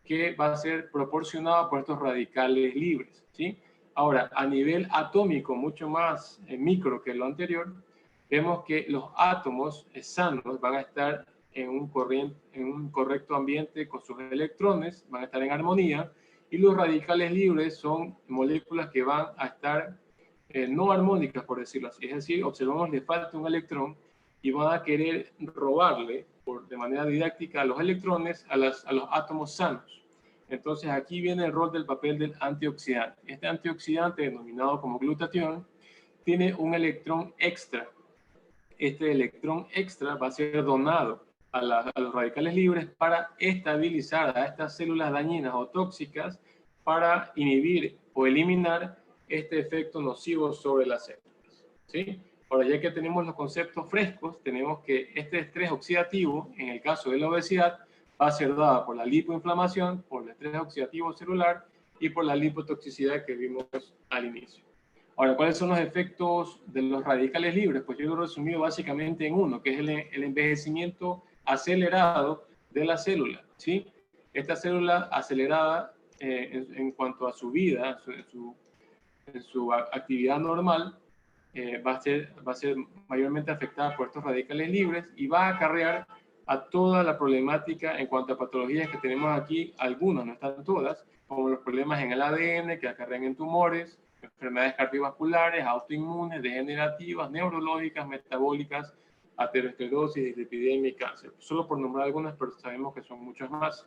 que va a ser proporcionado por estos radicales libres, ¿sí? Ahora, a nivel atómico, mucho más micro que lo anterior, vemos que los átomos sanos van a estar en un correcto ambiente con sus electrones, van a estar en armonía, y los radicales libres son moléculas que van a estar no armónicas, por decirlo así. Es decir, observamos le falta un electrón y van a querer robarle de manera didáctica a los electrones a los átomos sanos. Entonces aquí viene el rol del papel del antioxidante. Este antioxidante, denominado como glutatión, tiene un electrón extra. Este electrón extra va a ser donado a los radicales libres para estabilizar a estas células dañinas o tóxicas, para inhibir o eliminar este efecto nocivo sobre las células, ¿sí? Ahora, ya que tenemos los conceptos frescos, tenemos que este estrés oxidativo, en el caso de la obesidad, va a ser dada por la lipoinflamación, por el estrés oxidativo celular y por la lipotoxicidad que vimos al inicio. Ahora, ¿cuáles son los efectos de los radicales libres? Pues yo lo he resumido básicamente en uno, que es el envejecimiento acelerado de la célula, ¿sí? Esta célula acelerada en cuanto a su vida, en su actividad normal, va a ser mayormente afectada por estos radicales libres y va a acarrear a toda la problemática en cuanto a patologías que tenemos aquí, algunas, no están todas, como los problemas en el ADN que acarrean en tumores, enfermedades cardiovasculares, autoinmunes, degenerativas, neurológicas, metabólicas, aterosclerosis, dislipidemia y cáncer. Solo por nombrar algunas, pero sabemos que son muchas más.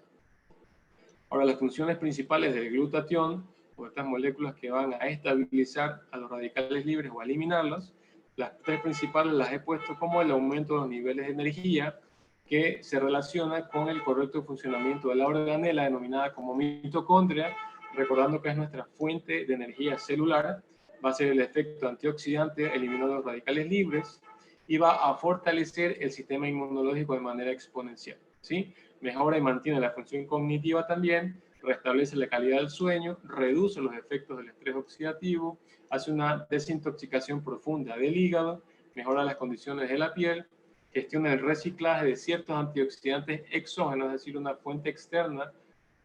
Ahora, las funciones principales del glutatión, o estas moléculas que van a estabilizar a los radicales libres o a eliminarlos, las tres principales las he puesto como el aumento de los niveles de energía, que se relaciona con el correcto funcionamiento de la organela denominada como mitocondria, recordando que es nuestra fuente de energía celular. Va a ser el efecto antioxidante eliminando los radicales libres y va a fortalecer el sistema inmunológico de manera exponencial, ¿sí? Mejora y mantiene la función cognitiva también, restablece la calidad del sueño, reduce los efectos del estrés oxidativo, hace una desintoxicación profunda del hígado, mejora las condiciones de la piel, gestiona el reciclaje de ciertos antioxidantes exógenos, es decir, una fuente externa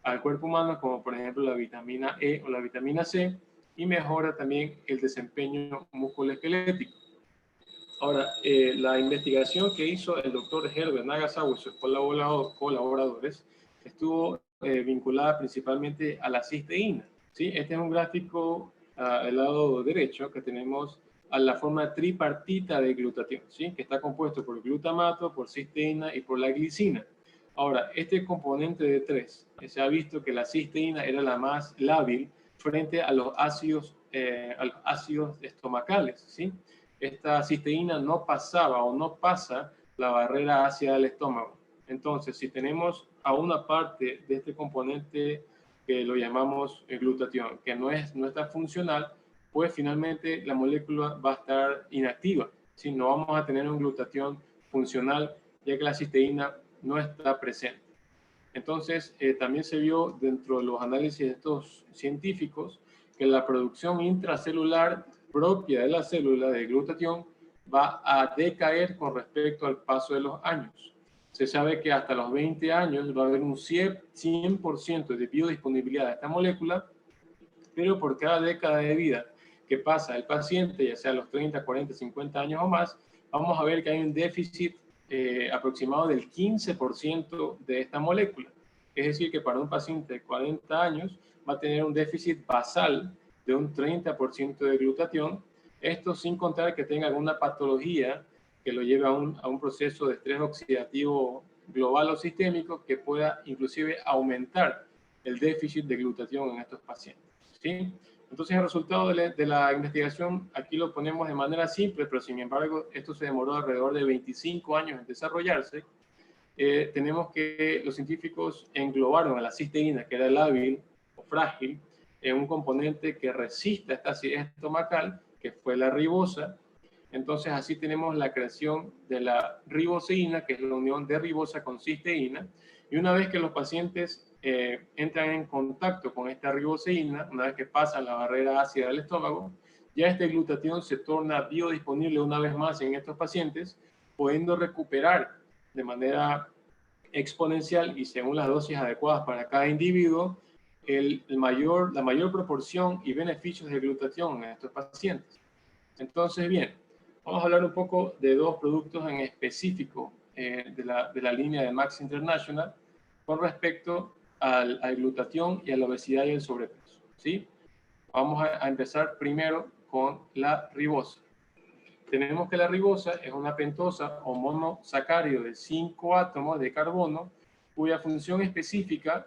al cuerpo humano, como por ejemplo la vitamina E o la vitamina C, y mejora también el desempeño musculoesquelético. Ahora, la investigación que hizo el doctor Herbert Nagasawa y sus colaboradores estuvo vinculada principalmente a la cisteína, ¿sí? Este es un gráfico al lado derecho que tenemos a la forma tripartita de glutatión, ¿sí? Que está compuesto por glutamato, por cisteína y por la glicina. Ahora, este componente de 3, se ha visto que la cisteína era la más lábil frente a los ácidos estomacales, ¿sí? Esta cisteína no pasaba o no pasa la barrera ácida del estómago. Entonces, si tenemos a una parte de este componente que lo llamamos glutatión, que no está funcional, pues finalmente la molécula va a estar inactiva. ¿Sí? No vamos a tener un glutatión funcional, ya que la cisteína no está presente. Entonces, también se vio dentro de los análisis de estos científicos que la producción intracelular propia de la célula de glutatión va a decaer con respecto al paso de los años. Se sabe que hasta los 20 años va a haber un 100% de biodisponibilidad de esta molécula, pero por cada década de vida que pasa el paciente, ya sea los 30, 40, 50 años o más, vamos a ver que hay un déficit aproximado del 15% de esta molécula. Es decir, que para un paciente de 40 años va a tener un déficit basal de un 30% de glutatión, esto sin contar que tenga alguna patología que lo lleve a un proceso de estrés oxidativo global o sistémico que pueda inclusive aumentar el déficit de glutatión en estos pacientes, ¿sí? Entonces el resultado de la investigación aquí lo ponemos de manera simple, pero sin embargo esto se demoró alrededor de 25 años en desarrollarse. Tenemos que los científicos englobaron a la cisteína, que era lábil o frágil, en un componente que resiste a esta acidez estomacal, que fue la ribosa. Entonces así tenemos la creación de la riboseína, que es la unión de ribosa con cisteína, y una vez que los pacientes entran en contacto con esta riboseína, una vez que pasan la barrera ácida del estómago, ya este glutatión se torna biodisponible una vez más en estos pacientes, pudiendo recuperar de manera exponencial y según las dosis adecuadas para cada individuo, la mayor proporción y beneficios de glutatión en estos pacientes. Entonces, bien, vamos a hablar un poco de dos productos en específico de la línea de Max International con respecto al glutatión y a la obesidad y el sobrepeso, ¿sí? Vamos a empezar primero con la ribosa. Tenemos que la ribosa es una pentosa o monosacárido de 5 átomos de carbono cuya función específica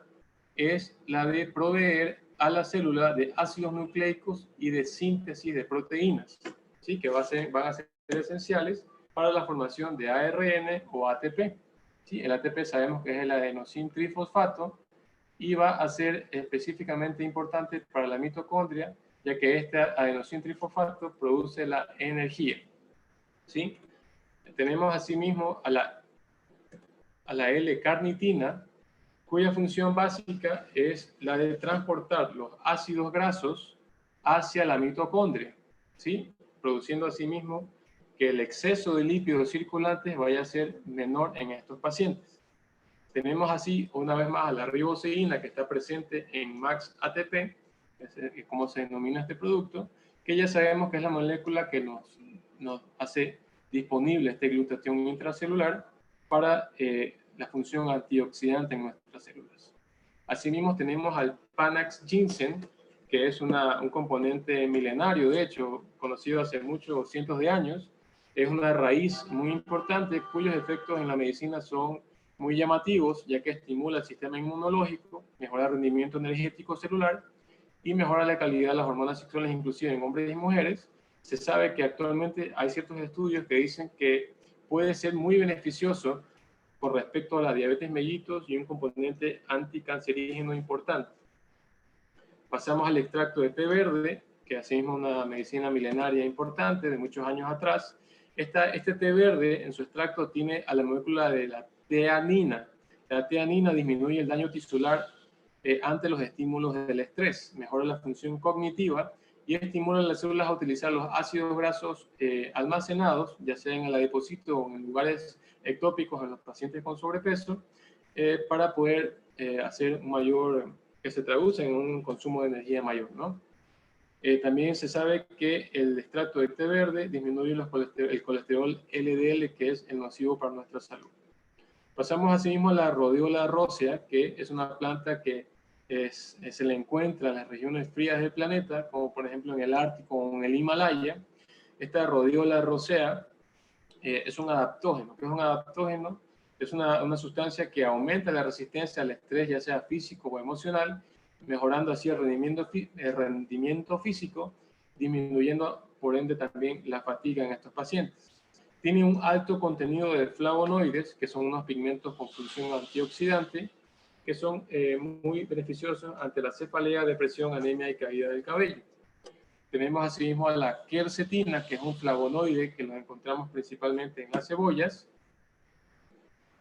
es la de proveer a la célula de ácidos nucleicos y de síntesis de proteínas, ¿sí? Que van a ser esenciales para la formación de ARN o ATP. ¿Sí? El ATP sabemos que es el adenosin trifosfato y va a ser específicamente importante para la mitocondria, ya que este adenosin trifosfato produce la energía. ¿Sí? Tenemos asimismo a la L-carnitina, cuya función básica es la de transportar los ácidos grasos hacia la mitocondria, ¿sí? Produciendo asimismo que el exceso de lípidos circulantes vaya a ser menor en estos pacientes. Tenemos así, una vez más, a la riboseína que está presente en Max ATP, como se denomina este producto, que ya sabemos que es la molécula que nos hace disponible este glutatión intracelular para la función antioxidante en nuestras células. Asimismo tenemos al Panax ginseng, que es un componente milenario, de hecho, conocido hace muchos cientos de años. Es una raíz muy importante cuyos efectos en la medicina son muy llamativos, ya que estimula el sistema inmunológico, mejora el rendimiento energético celular y mejora la calidad de las hormonas sexuales, inclusive en hombres y mujeres. Se sabe que actualmente hay ciertos estudios que dicen que puede ser muy beneficioso con respecto a la diabetes mellitus y un componente anticancerígeno importante. Pasamos al extracto de té verde, que asimismo es una medicina milenaria importante de muchos años atrás. Este té verde en su extracto tiene a la molécula de la teanina. La teanina disminuye el daño tisular ante los estímulos del estrés, mejora la función cognitiva y estimula a las células a utilizar los ácidos grasos almacenados, ya sea en el adipocito o en lugares ectópicos en los pacientes con sobrepeso, para poder hacer un mayor, que se traduce en un consumo de energía mayor, ¿no? También se sabe que el extracto de té verde disminuye el colesterol LDL, que es el nocivo para nuestra salud. Pasamos asimismo a la rodiola rósea, que es una planta que se le encuentra en las regiones frías del planeta, como por ejemplo en el Ártico o en el Himalaya. Esta rodiola rósea es un adaptógeno. ¿Qué es un adaptógeno? Es una sustancia que aumenta la resistencia al estrés, ya sea físico o emocional, mejorando así el rendimiento físico, disminuyendo por ende también la fatiga en estos pacientes. Tiene un alto contenido de flavonoides, que son unos pigmentos con función antioxidante, que son muy beneficiosos ante la cefalea, depresión, anemia y caída del cabello. Tenemos asimismo a la quercetina, que es un flavonoide que lo encontramos principalmente en las cebollas.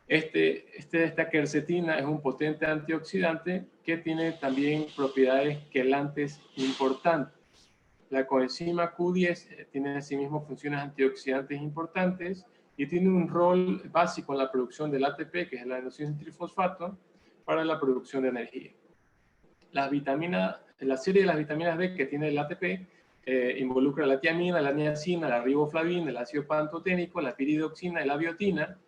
Esta quercetina es un potente antioxidante que tiene también propiedades quelantes importantes. La coenzima Q10 tiene asimismo funciones antioxidantes importantes y tiene un rol básico en la producción del ATP, que es el adenosín trifosfato, para la producción de energía. La serie de las vitaminas D que tiene el ATP involucra la tiamina, la niacina, la riboflavina, el ácido pantoténico, la piridoxina y la biotina,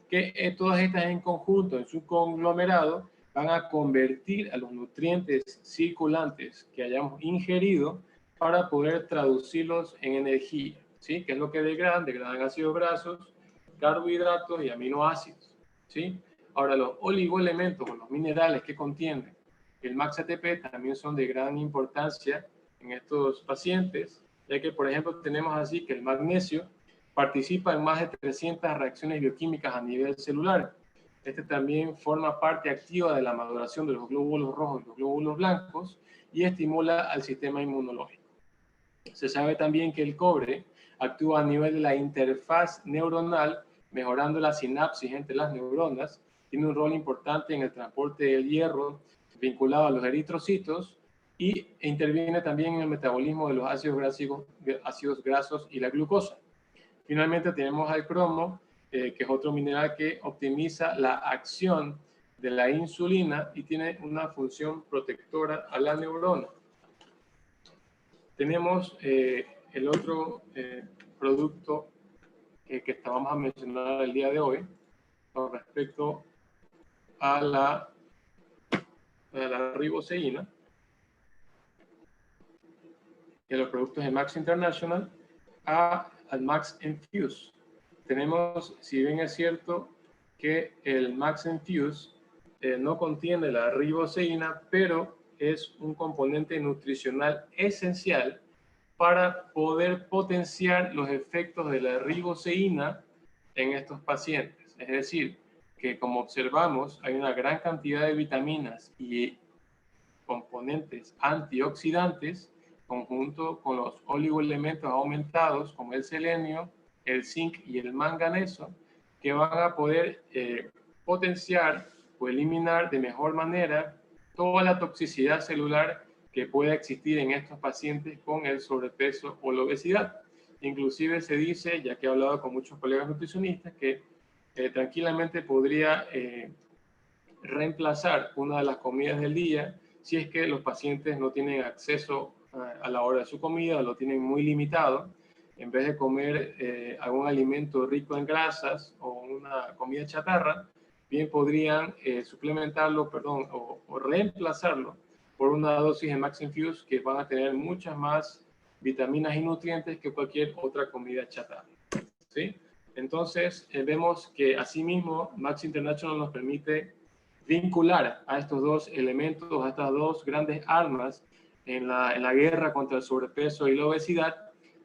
que todas estas en conjunto, en su conglomerado, van a convertir a los nutrientes circulantes que hayamos ingerido para poder traducirlos en energía, ¿sí? Que es lo que degradan ácidos grasos, carbohidratos y aminoácidos, ¿sí? Ahora, los oligoelementos o los minerales que contienen el Max ATP también son de gran importancia en estos pacientes, ya que, por ejemplo, tenemos así que el magnesio participa en más de 300 reacciones bioquímicas a nivel celular. Este también forma parte activa de la maduración de los glóbulos rojos y los glóbulos blancos y estimula al sistema inmunológico. Se sabe también que el cobre actúa a nivel de la interfaz neuronal, mejorando la sinapsis entre las neuronas, tiene un rol importante en el transporte del hierro vinculado a los eritrocitos y interviene también en el metabolismo de los ácidos grasos y la glucosa. Finalmente tenemos al cromo, que es otro mineral que optimiza la acción de la insulina y tiene una función protectora a la neurona. Tenemos el otro producto que vamos a mencionar el día de hoy con respecto a la riboceína, y los productos de Max International, al Max Infuse. Tenemos, si bien es cierto que el Max Infuse no contiene la riboceína, pero es un componente nutricional esencial para poder potenciar los efectos de la riboceína en estos pacientes. Es decir, que como observamos, hay una gran cantidad de vitaminas y componentes antioxidantes conjunto con los oligoelementos aumentados como el selenio, el zinc y el manganeso, que van a poder potenciar o eliminar de mejor manera toda la toxicidad celular que pueda existir en estos pacientes con el sobrepeso o la obesidad. Inclusive se dice, ya que he hablado con muchos colegas nutricionistas, que tranquilamente podría reemplazar una de las comidas del día si es que los pacientes no tienen acceso a la hora de su comida, lo tienen muy limitado. En vez de comer algún alimento rico en grasas o una comida chatarra, bien podrían suplementarlo, o reemplazarlo por una dosis de Max Infuse que van a tener muchas más vitaminas y nutrientes que cualquier otra comida chatarra, ¿sí? Entonces, vemos que asimismo Max International nos permite vincular a estos dos elementos, a estas dos grandes armas en la guerra contra el sobrepeso y la obesidad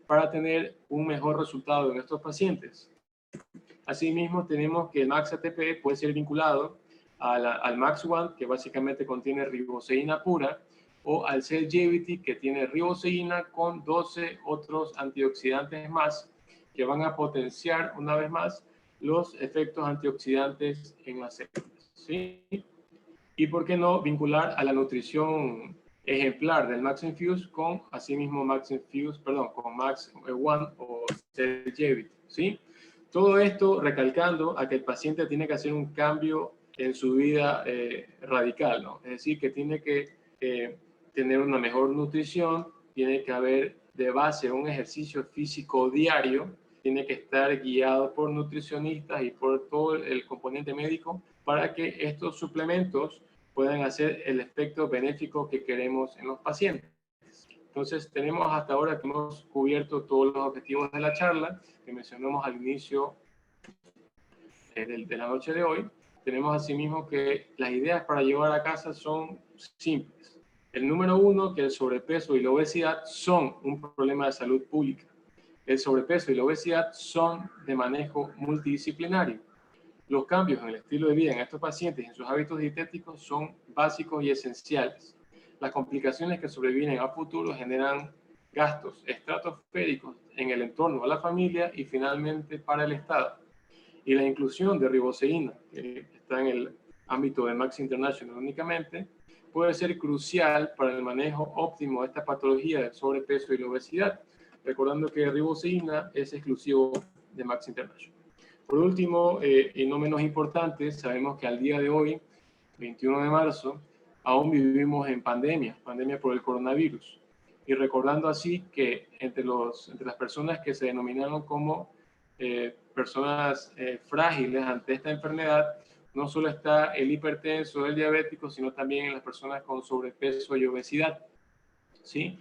para tener un mejor resultado en estos pacientes. Asimismo, tenemos que el Max ATP puede ser vinculado al Max One, que básicamente contiene riboceína pura, o al Cellgevity, que tiene riboceína con 12 otros antioxidantes más, que van a potenciar una vez más los efectos antioxidantes en las células, ¿sí? Y por qué no vincular a la nutrición ejemplar del Max Infuse con asimismo con Max One o Cellgevity, ¿sí? Todo esto recalcando a que el paciente tiene que hacer un cambio en su vida radical, ¿no? Es decir, que tiene que tener una mejor nutrición, tiene que haber de base un ejercicio físico diario, tiene que estar guiado por nutricionistas y por todo el componente médico para que estos suplementos puedan hacer el efecto benéfico que queremos en los pacientes. Entonces, tenemos hasta ahora que hemos cubierto todos los objetivos de la charla que mencionamos al inicio de la noche de hoy. Tenemos asimismo que las ideas para llevar a casa son simples. El número uno, que el sobrepeso y la obesidad son un problema de salud pública. El sobrepeso y la obesidad son de manejo multidisciplinario. Los cambios en el estilo de vida en estos pacientes y en sus hábitos dietéticos son básicos y esenciales. Las complicaciones que sobrevienen a futuro generan gastos estratosféricos en el entorno de la familia y finalmente para el Estado. Y la inclusión de riboceína, que está en el ámbito de Max International únicamente, puede ser crucial para el manejo óptimo de esta patología del sobrepeso y la obesidad, recordando que riboceína es exclusivo de Max International. Por último, y no menos importante, sabemos que al día de hoy, 21 de marzo, aún vivimos en pandemia por el coronavirus. Y recordando así que entre las personas que se denominaron como personas frágiles ante esta enfermedad, no solo está el hipertenso, el diabético, sino también en las personas con sobrepeso y obesidad, ¿sí?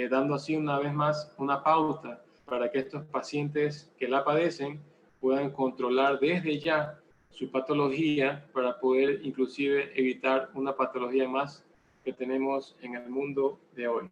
Dando así una vez más una pauta para que estos pacientes que la padecen puedan controlar desde ya su patología para poder inclusive evitar una patología más que tenemos en el mundo de hoy.